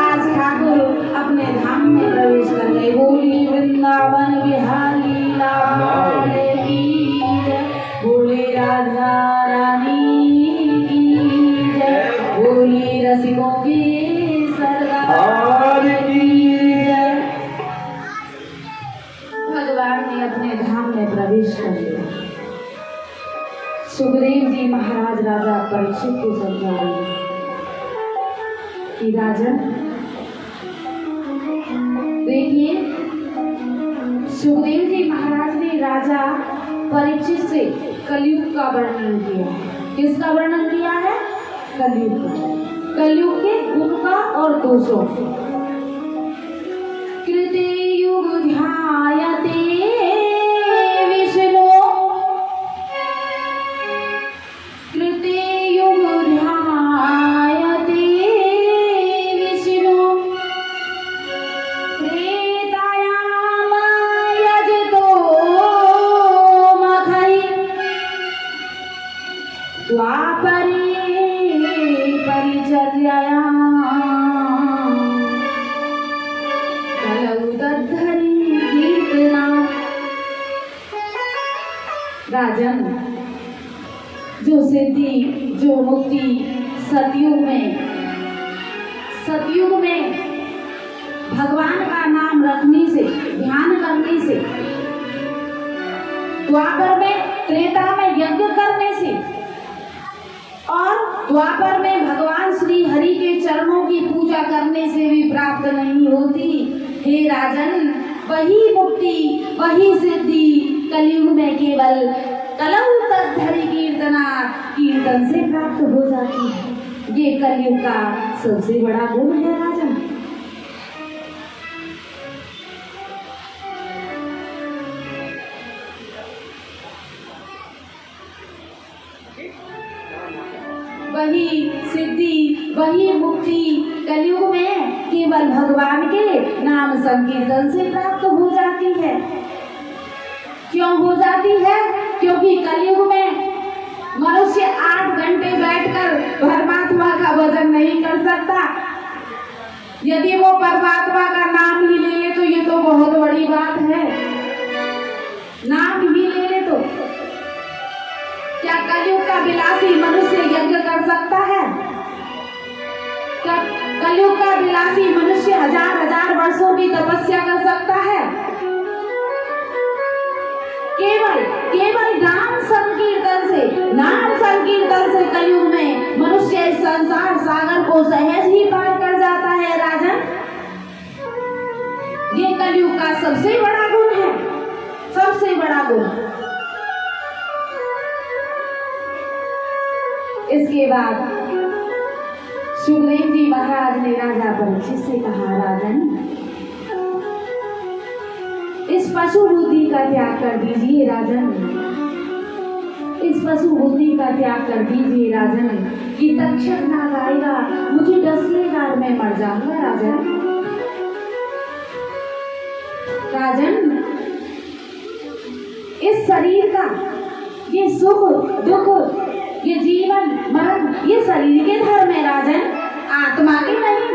आज ठाकुर अपने धाम में प्रवेश कर गए। बोली वृंदावन बिहारी लाल की जय, बोले राधा रानी की जय, बोली रसिकों की सरदार की जय। भगवान ने अपने धाम में प्रवेश कर लिया। सुखदेव जी महाराज राजा परीक्षित को समझा रहे कि राजन देखिए, सुखदेव जी महाराज ने राजा परीक्षित से कलयुग का वर्णन किया। किसका वर्णन किया है? कलयुग का, कलयुग के गुण का और दोषों। कृते युग ध्यायते विष्णु, कृते युग ध्यायते विष्णु, त्रेतायाम यजतो मखै, द्वापरे परिचर्यायां कलौ तद्धरि कीर्तना। राजन, जो सिद्धि, जो मुक्ति सतयुग में भगवान का नाम रखने से, ध्यान करने से, द्वापर में, त्रेता में यज्ञ करने से और द्वापर में भगवान श्री हरि के चरणों की पूजा करने से भी प्राप्त नहीं होती। हे राजन, वही मुक्ति, वही सिद्धि कलयुग में केवल कलौ तद्धरि कीर्तना, कीर्तन से प्राप्त हो जाती है। ये कलयुग का सबसे बड़ा गुण है राजन। वही सिद्धि, वही मुक्ति कलयुग में केवल भगवान के नाम संकीर्तन से प्राप्त हो जाती है। क्यों हो जाती है? क्योंकि कलयुग में मनुष्य 8 घंटे बैठकर परमात्मा का भजन नहीं कर सकता। यदि वो परमात्मा का नाम ही ले ले तो ये तो बहुत बड़ी बात है। नाम ही ले ले तो क्या कलयुग का विलासी मनुष्य यज्ञ कर सकता है? क्या कलयुग का विलासी मनुष्य हजार वर्षों की तपस्या कर सकता है? केवल नाम संकीर्तन से कलयुग में मनुष्य इस संसार सागर को सहज ही पार कर जाता है राजन। ये कलयुग का सबसे बड़ा गुण है, सबसे बड़ा गुण। इसके बाद सुखदेव जी महाराज ने राजा परीक्षित से कहा, राजन, इस पशु बुद्धि का त्याग कर दीजिए राजन, इस पशु बुद्धि का त्याग कर दीजिए राजन, कि तक्षक नाग आएगा मुझे डस लेगा और मैं मर जाऊंगा राजन। राजन, इस शरीर का ये सुख दुख, ये जीवन मरण, ये शरीर के धर्म है राजन, आत्मा के नहीं।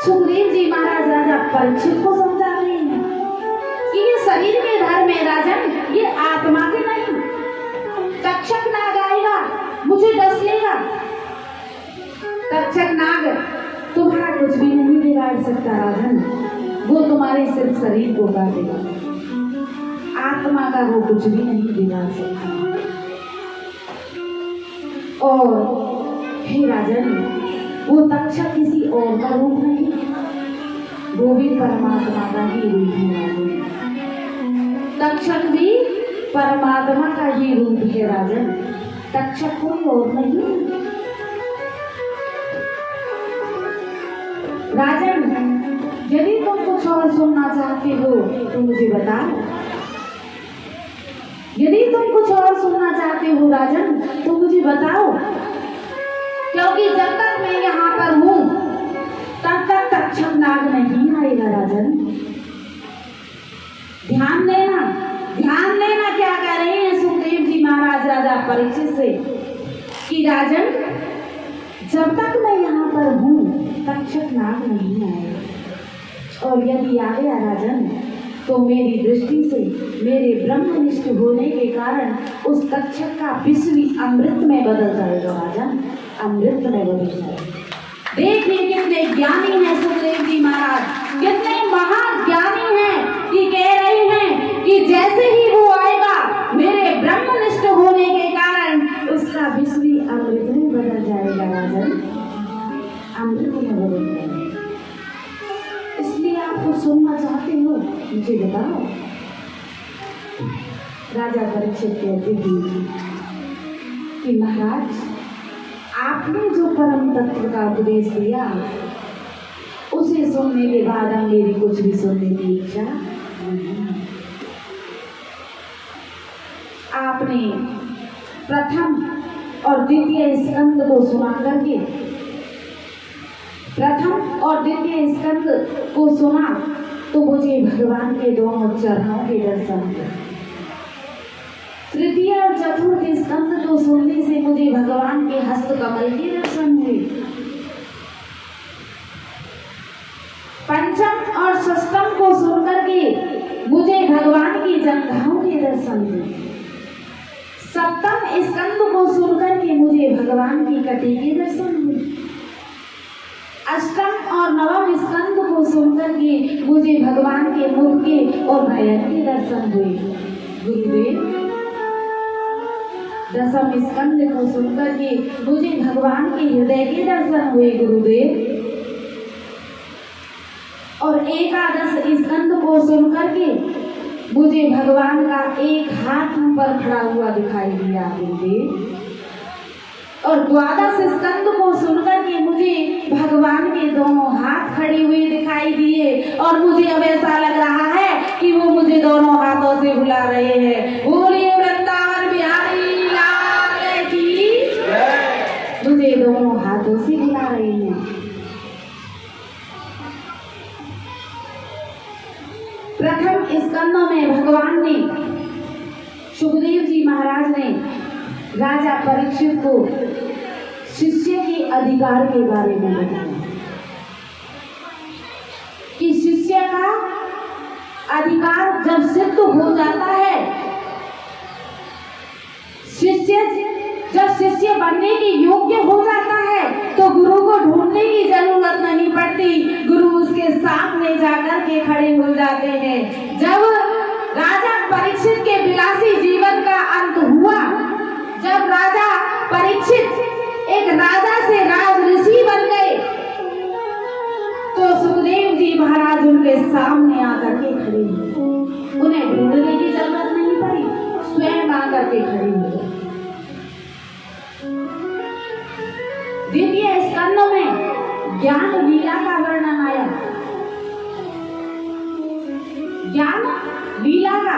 सुखदेव जी महाराज राजा परीक्षित को समझा रहे हैं कि ये शरीर के धर्म है राजन, ये आत्मा के नहीं। तक्षक नाग आएगा मुझे डस लेगा। तक्षक नाग तुम्हारा कुछ भी नहीं बिगाड़ सकता राजन, वो तुम्हारे सिर्फ शरीर को काटेगा, आत्मा का वो कुछ भी नहीं बिगाड़ सकता। और हे राजन, वो तक्षक किसी और का रूप नहीं, वो भी परमात्मा का ही रूप है। तक्षक भी परमात्मा का ही रूप है राजन, तक्षक कोई और नहीं। राजन, यदि तुम कुछ और सुनना चाहते हो तो मुझे बताओ। यदि तुम कुछ और सुनना चाहते हो राजन तो मुझे बताओ। क्योंकि जब तक मैं यहाँ पर हूँ तब तक तक्षक नाग नहीं आएगा राजन। ध्यान देना क्या कह रहे हैं सुखदेव जी महाराज राजा परीक्षित से कि राजन जब तक मैं यहाँ पर हूँ तक्षक नाग नहीं आएगा, और यदि आ गया राजन तो मेरी दृष्टि से मेरे ब्रह्मनिष्ठ होने के कारण उस तक्षक का विष भी अमृत में बदल जाएगा राजन, अमृत में बदल जाएगा। देखिए कितने ज्ञानी हैं सुखदेव जी महाराज, कितने महाज्ञानी हैं कि कह रहे हैं कि जैसे ही वो आएगा मेरे ब्रह्मनिष्ठ होने के कारण उसका विष भी अमृत में बदल जाएगा राजन, अमृत में बदल जाएगा। इसलिए आपको सुनना चाहते हो, मुझे बताओ। राजा परीक्षित कहते हैं कि महाराज आपने जो परम तत्व का उपदेश दिया उसे सुनने के बाद अब मेरी कुछ भी सुनने की इच्छा नहीं। आपने प्रथम और द्वितीय स्कंद को सुना करके प्रथम और द्वितीय स्कंद को सुना तो मुझे भगवान के दोनों चरणों के दर्शन हुए। तृतीय और चतुर्थ स्कंद को सुनने से मुझे भगवान के हस्त कमल के दर्शन हुए। पंचम और षष्ठम को सुनकर के मुझे भगवान की जंघाओं के दर्शन हुए। सप्तम स्कंद को सुनकर के मुझे भगवान की कटी के दर्शन हुए। अष्टम और नवम स्कंद को सुनकर के मुझे भगवान के मुख के और नयन के दर्शन हुए गुरुदेव। दसम स्कंद को सुनकर के मुझे भगवान के हृदय के दर्शन हुए गुरुदेव। और एकादश स्कंद को सुनकर के मुझे भगवान का एक हाथ पर खड़ा हुआ दिखाई दिया गुरुदेव। और द्वादश स्कंद को सुनकर के मुझे भगवान के दोनों हाथ खड़े हुए दिखाई दिए, और मुझे अब ऐसा लग रहा है कि वो मुझे दोनों हाथों से बुला रहे हैं। बोलिए वृंदावन बिहारी लाल की, मुझे दोनों हाथों से बुला रहे हैं। प्रथम स्कंदों में भगवान ने, सुखदेव जी महाराज ने राजा परीक्षित को शिष्य के अधिकार के बारे में बताया कि शिष्य का अधिकार जब सिद्ध हो जाता है, जब शिष्य बनने के योग्य हो जाता है तो गुरु को ढूंढने की जरूरत नहीं पड़ती, गुरु उसके सामने जाकर के खड़े हो जाते हैं। जब राजा परीक्षित के विलासी जीवन का अंत हुआ, जब राजा परीक्षित एक राजा से राज ऋषि बन गए, तो सुखदेव जी महाराज उनके सामने आकर के खड़े हुए। उन्हें ढूंढने की जरूरत नहीं पड़ी, स्वयं आकर के खड़े हुए। द्वितीय स्कंद में ज्ञान लीला का वर्णन आया, ज्ञान लीला का।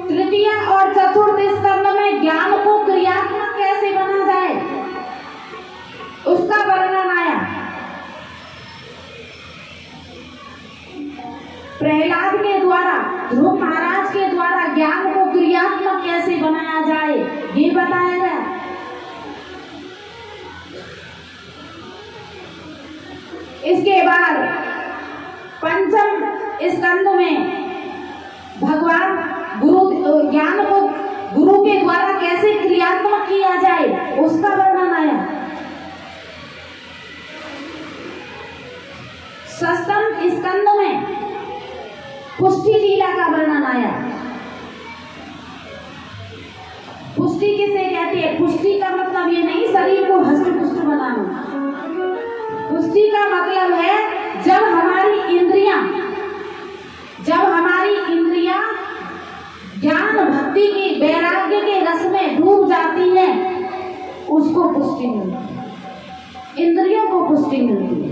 तृतीय और चतुर्थ स्कंद में ज्ञान को क्रियात्मक कैसे बना जाए उसका वर्णन आया। प्रहलाद के द्वारा, ध्रुव महाराज के द्वारा ज्ञान को क्रियात्मक कैसे बनाया जाए ये बताया गया। इसके बाद पंचम स्कंद में भगवान ज्ञान को गुरु के द्वारा कैसे क्रियात्मक किया जाए उसका वर्णन आया। षष्ठम स्कंद में पुष्टि लीला का वर्णन आया। पुष्टि किसे कहते हैं? पुष्टि का मतलब ये नहीं शरीर को हष्ट पुष्ट बनाना। पुष्टि का मतलब है जब हमारी इंद्रियां ज्ञान भक्ति की वैराग्य के रस में डूब जाती है, उसको पुष्टि मिलती है, इंद्रियों को पुष्टि मिलती है।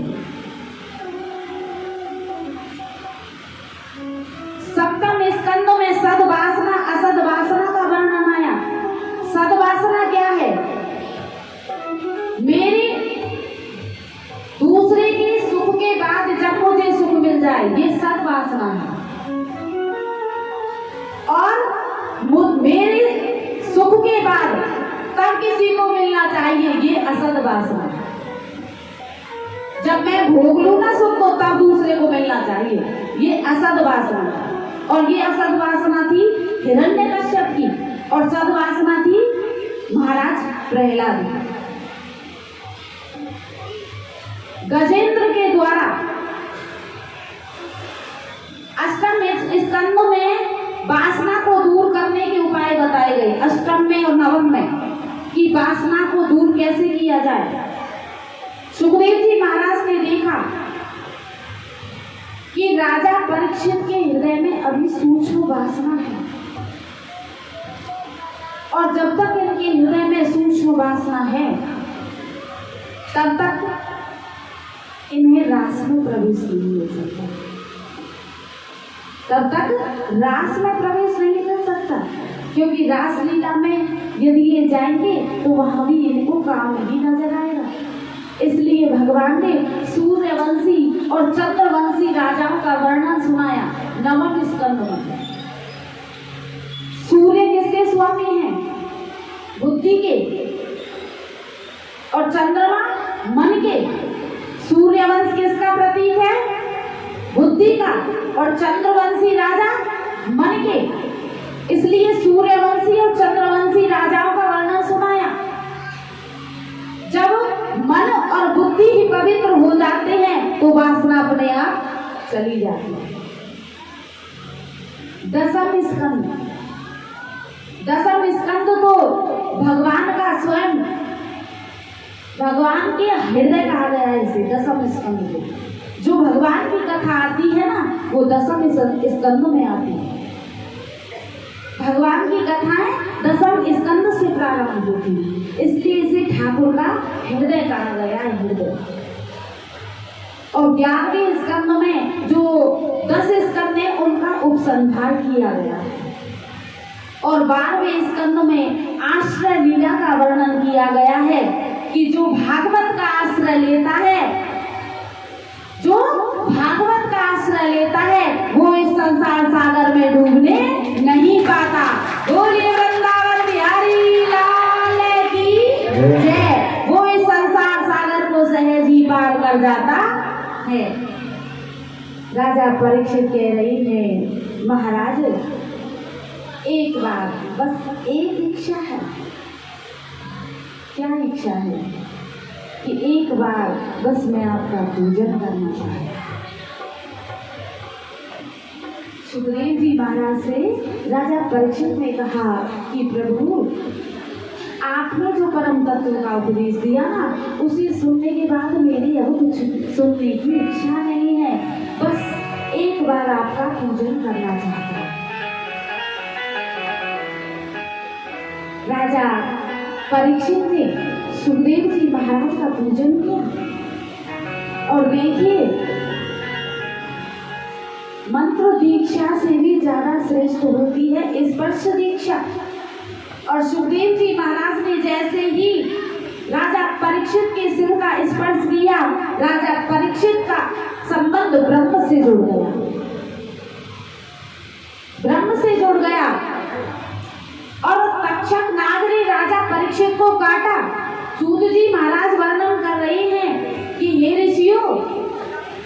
सप्तम स्कंदों में सद्वासना असद्वासना का वर्णन आया। सद्वासना क्या है? वासना। जब मैं भोग लूं ना सुख को तब दूसरे को मिलना चाहिए, ये असद वासना था। और ये असद वासना थी हिरण्यकश्यप की और सद वासना थी महाराज प्रहलाद की। गजेंद्र के द्वारा अष्टम स्कंद में वासना को दूर करने के उपाय बताए गए, अष्टम में और नवम में, कि वासना को दूर कैसे किया जाए। सुखदेव जी महाराज ने देखा कि राजा परीक्षित के हृदय में अभी सूक्ष्म वासना है, और जब तक इनके हृदय में सूक्ष्म वासना है तब तक इन्हें रास में प्रवेश नहीं हो सकता, तब तक रास में प्रवेश नहीं कर सकता। क्योंकि रास लीला में यदि ये जाएंगे तो वहां भी इनको काम नहीं नजर आएगा। इसलिए भगवान ने सूर्यवंशी और चंद्रवंशी राजाओं का वर्णन सुनाया नवम स्कंद में। सूर्य किसके स्वामी हैं? बुद्धि के, और चंद्रमा मन के। सूर्यवंश किसका प्रतीक है? बुद्धि का, और चंद्रवंशी राजा मन के। इसलिए सूर्यवंशी और चंद्रवंशी राजाओं का वर्णन सुनाया। जब मन और बुद्धि ही पवित्र हो जाते हैं तो वासना अपने आप चली जाती है। दसम स्कंद, दसम स्कंद तो भगवान का स्वयं, भगवान के हृदय कहा गया है इसे, दसम स्कंद को। जो भगवान की कथा आती है ना वो दसम स्कंद में आती है। भगवान की कथाएं दसम स्कंद से प्रारंभ होती है, इसलिए इसे ठाकुर का हृदय कहा गया है, हृदय। और 11वें स्कंद में जो 10 स्कंद है उनका उपसंहार किया गया है, और 12वें स्कंद में आश्रय लीला का वर्णन किया गया है कि जो भागवत का आश्रय लेता है, जो भागवत का आश्रय लेता है वो इस संसार सागर में डूबने नहीं पाता। बोलिए वृंदावन बिहारी लाल की जय। वो इस संसार सागर को सहज ही पार कर जाता है। राजा परीक्षित कह रही है, महाराज एक बार बस एक इच्छा है। क्या इच्छा है? कि एक बार बस मैं आपका पूजन करना चाहता हूँ। सुखदेव जी महाराज से राजा परीक्षित ने कहा कि प्रभु आपने जो परम तत्व का उपदेश दिया ना, उसे सुनने के बाद मेरी अब कुछ सुनने की इच्छा नहीं है, बस एक बार आपका पूजन करना चाहता हूँ। राजा परीक्षित ने सुखदेव जी महाराज का पूजन किया, और देखिए मंत्र दीक्षा से भी ज्यादा श्रेष्ठ होती है स्पर्श दीक्षा। और सुखदेव जी महाराज ने जैसे ही राजा परीक्षित के सिर का स्पर्श किया, राजा परीक्षित का संबंध ब्रह्म से जुड़ गया, ब्रह्म से जुड़ गया। और तक्षक नाग ने राजा परीक्षित को काटा। सूत जी महाराज वर्णन कर रहे हैं कि हे ऋषियों,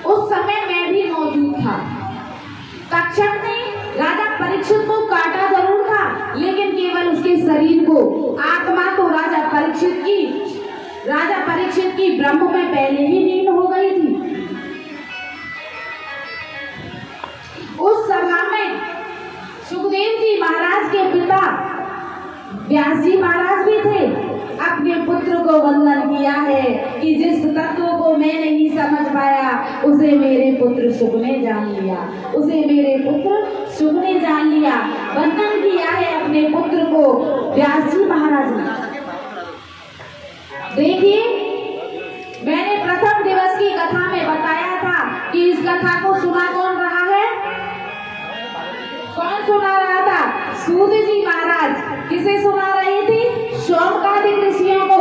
उस समय मैं भी मौजूद था। तक्षक ने राजा परीक्षित को काटा जरूर था, लेकिन केवल उसके शरीर को, आत्मा तो राजा परीक्षित की ब्रह्म में पहले ही लीन हो गई थी। उस सभा में सुखदेव जी महाराज के पिता व्यास जी महाराज भी थे। अपने पुत्र को वंदन किया है कि जिस तत्व को मैं नहीं समझ पाया उसे मेरे पुत्र सुख ने जान लिया, उसे मेरे पुत्र सुख ने जान लिया। वंदन किया है अपने पुत्र को व्यास जी महाराज ने। देखिए, मैंने प्रथम दिवस की कथा में बताया था कि इस कथा को सुना कौन रहा है? कौन सुना रहा था? सूत जी महाराज। किसे सुना रही थी? शौनकादिक ऋषियों को।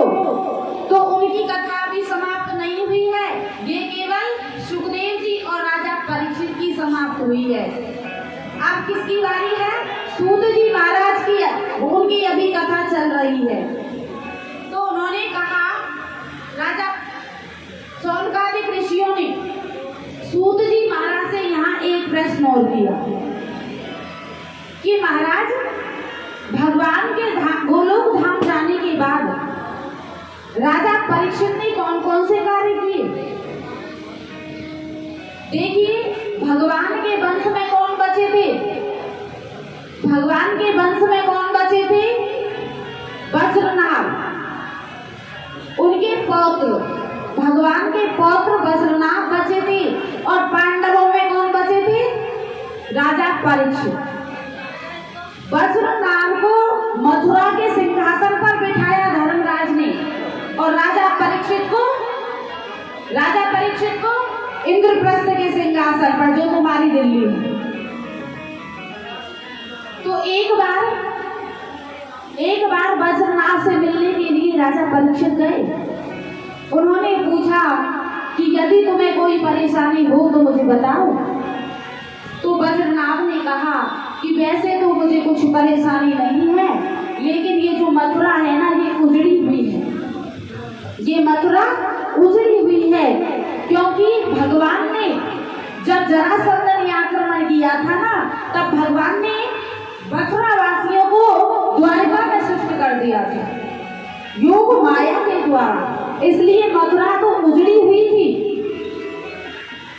तो उनकी कथा भी समाप्त नहीं हुई है, ये केवल सुखदेव जी और राजा परीक्षित की समाप्त हुई है। अब किसकी बारी है? सूत जी महाराज की। उनकी अभी कथा चल रही है। तो उन्होंने कहा, और किया कि महाराज भगवान के धाम गोलोक धाम जाने के बाद राजा परीक्षित ने कौन कौन से कार्य किए। देखिए भगवान के वंश में कौन बचे थे, भगवान के वंश में कौन बचे थे, वज्रनाभ, उनके पौत्र, भगवान के पौत्र वज्रनाभ बचे थे। और पांडवों में कौन बचे थे, राजा परीक्षित। वज्रनाभ को मथुरा के सिंहासन पर बिठाया धर्मराज ने, और राजा परीक्षित को इंद्रप्रस्थ के सिंहासन पर, जो तुम्हारी दिल्ली में। तो एक बार वज्रनाभ से मिलने के लिए राजा परीक्षित गए। उन्होंने पूछा कि यदि तुम्हें कोई परेशानी हो तो मुझे बताओ। तो वज्रनाभ ने कहा कि वैसे तो मुझे कुछ परेशानी नहीं है, लेकिन ये जो मथुरा है ना, ये उजड़ी हुई है, ये मथुरा उजड़ी हुई है, क्योंकि भगवान ने जब जरासंध ने आक्रमण किया था ना, तब भगवान ने मथुरा वासियों को द्वारका में शिफ्ट कर दिया था योग माया के द्वारा, इसलिए मथुरा तो उजड़ी हुई थी।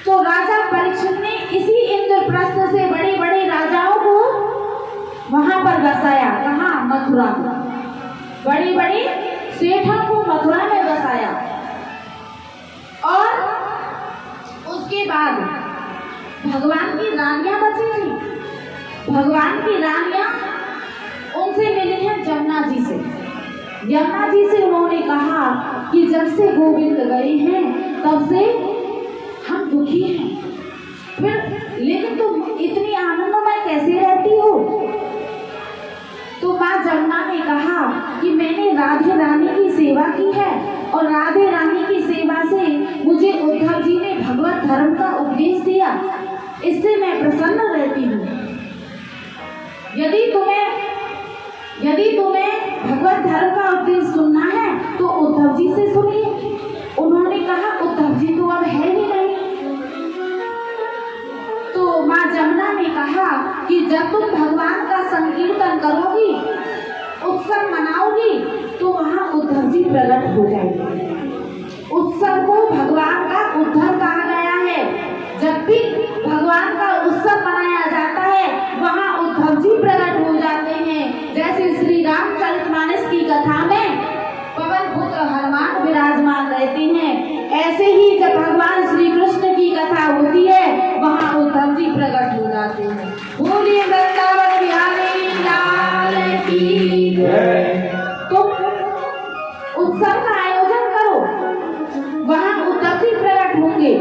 तो राजा परीक्षित ने इसी इंद्रप्रस्थ से बड़े बड़े राजाओं को वहां पर बसाया। कहाँ, मथुरा। बड़े बड़े सेठों को मथुरा में बसाया। और उसके बाद भगवान की रानियां बची थी। भगवान की रानियां उनसे मिली हैं जमुना जी से। यमुना जी से उन्होंने कहा कि जब से गोविंद गए हैं तब से हम दुखी हैं, फिर लेकिन तुम इतनी आनंदमय कैसे रहती हो। तो माँ जमुना ने कहा कि मैंने राधे रानी की सेवा की है, और राधे रानी की सेवा से मुझे उद्धव जी ने भगवत धर्म का उपदेश दिया, इससे मैं प्रसन्न रहती हूँ। यदि तुम्हें भगवत धर्म का उपदेश सुनना है तो उद्धव जी से सुनिए। उन्होंने कहा उद्धव जी तो अब है ही नहीं। तो माँ जमुना ने कहा कि जब तुम भगवान का संकीर्तन करोगी, उत्सव मनाओगी, तो वहाँ उद्धव जी प्रकट हो जाएंगे। उत्सव को भगवान का उद्धव कहा गया है। जब भी भगवान का उत्सव मनाया जाता है, वहाँ उद्धव जी प्रकट हो जाते हैं। जैसे श्री रामचरितमानस की कथा में पवन पुत्र हनुमान विराजमान रहते हैं, ऐसे ही जब भगवान श्री कृष्ण की कथा होती है, वहाँ उद्धव जी प्रकट हो जाते हैं। बोलिए वृंदावन बिहारी लाल की जय। तुम उत्सव का आयोजन करो, वहाँ उद्धव जी प्रकट होंगे।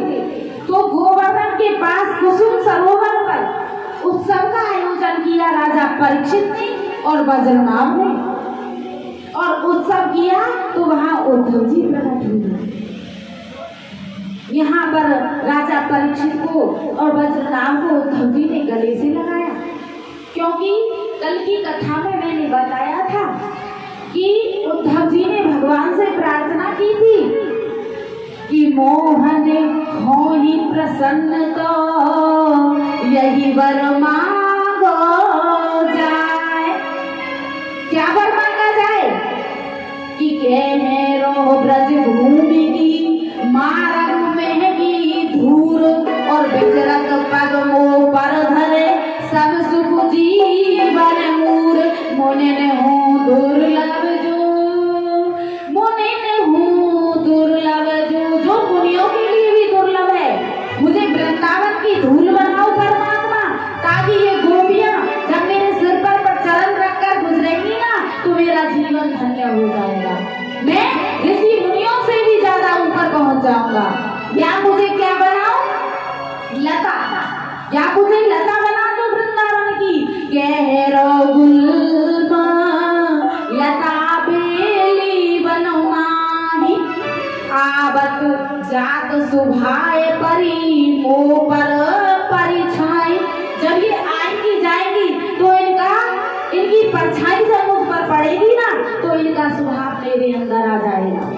तो गोवर्धन के पास कुसुम सरोवर पर उत्सव का आयोजन किया राजा परीक्षित ने और वज्रनाभ ने, और उत्सव किया तो वहाँ उद्धव जी प्रकट हुए। यहाँ पर राजा परीक्षित को और वज्रनाभ को उद्धव जी ने गले से लगाया, क्योंकि कल की कथा में मैंने बताया था कि उद्धव जी ने भगवान से प्रार्थना की थी कि मोहन हो ही प्रसन्न, तो यही वर मांगो जाए। क्या वर मांगा जाए कि कहे रो ब्रज भूमि की मारग में की धूर, और विचरत पगमो पर धरे सब सुख जीवन मूर। मोने ने हूँ दुर्लभ जो, मोने ने हूँ दुर्लभ जो मुनियों के लिए भी दुर्लभ है। मुझे वृंदावन की धूल बनाओ परमात्मा, ताकि ये गोपियां जब मेरे सिर पर चरण रखकर गुजरेंगी ना, तो मेरा जीवन धन्य हो जाएगा। मैं ऋषि मुनियों से भी ज्यादा ऊपर पहुंच जाऊंगा। या मुझे क्या बनाओ, लता, या मुझे लता बना दो वृंदावन की। कह रो गुलमा लता बेली बनो माही, आवत जात सुभाए परी मो पर परिछाई। जब ये आएंगी जाएंगी तो इनकी परछाई जब मुझ पर पड़ेगी ना, तो इनका स्वभाव मेरे अंदर आ जाएगा।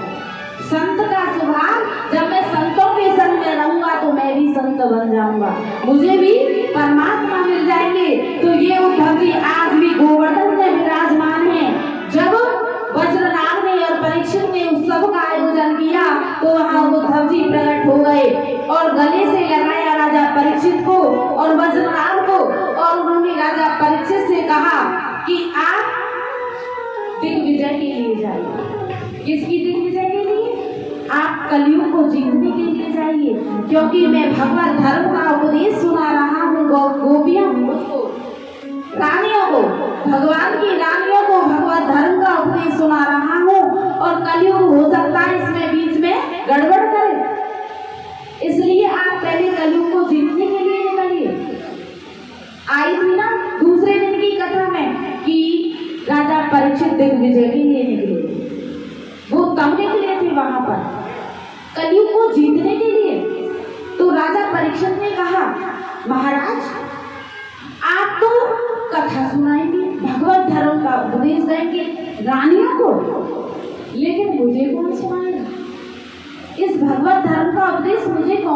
संत का स्वभाव, जब मैं संतों के संग में रहूंगा तो मैं भी संत बन जाऊंगा। मुझे भी परमात्मा मिल जाएंगे। तो ये उद्धव जी आज भी गोवर्धन में विराजमान है। जब वज्रनाभ ने और परीक्षित ने उत्सव का आयोजन किया तो वहाँ उद्धव जी प्रकट हो गए और गले से लगाया राजा परीक्षित को और वज्रनाभ को, और उन्होंने राजा परीक्षित से कहा कि आप दिग्विजय के लिए जाइए। किसकी दिग्विजय के लिए? आप कलयुग को जीतने के लिए जाइए, क्योंकि मैं भगवत धर्म का उपदेश सुना रहा हूँ गोपियों को, रानियों को, भगवान की रानियों को भगवत धर्म का उपदेश सुना रहा हूँ। और कलयुग हो सकता है इसमें बीच में गड़बड़ करे, इसलिए आप पहले कलयुग को जीतने के लिए निकलिए। आई थी ना दूसरे दिन की कथा में कि राजा परीक्षित दिग्विजय के लिए निकले, वो कब निकले थे वहां पर कलयुग को जीतने के लिए। तो राजा परीक्षित ने कहा, महाराज आप तो कथा सुनाएंगे, भगवत धर्म का उपदेश देंगे रानियों को, लेकिन मुझे कौन सुनाएगा? इस भगवत धर्म का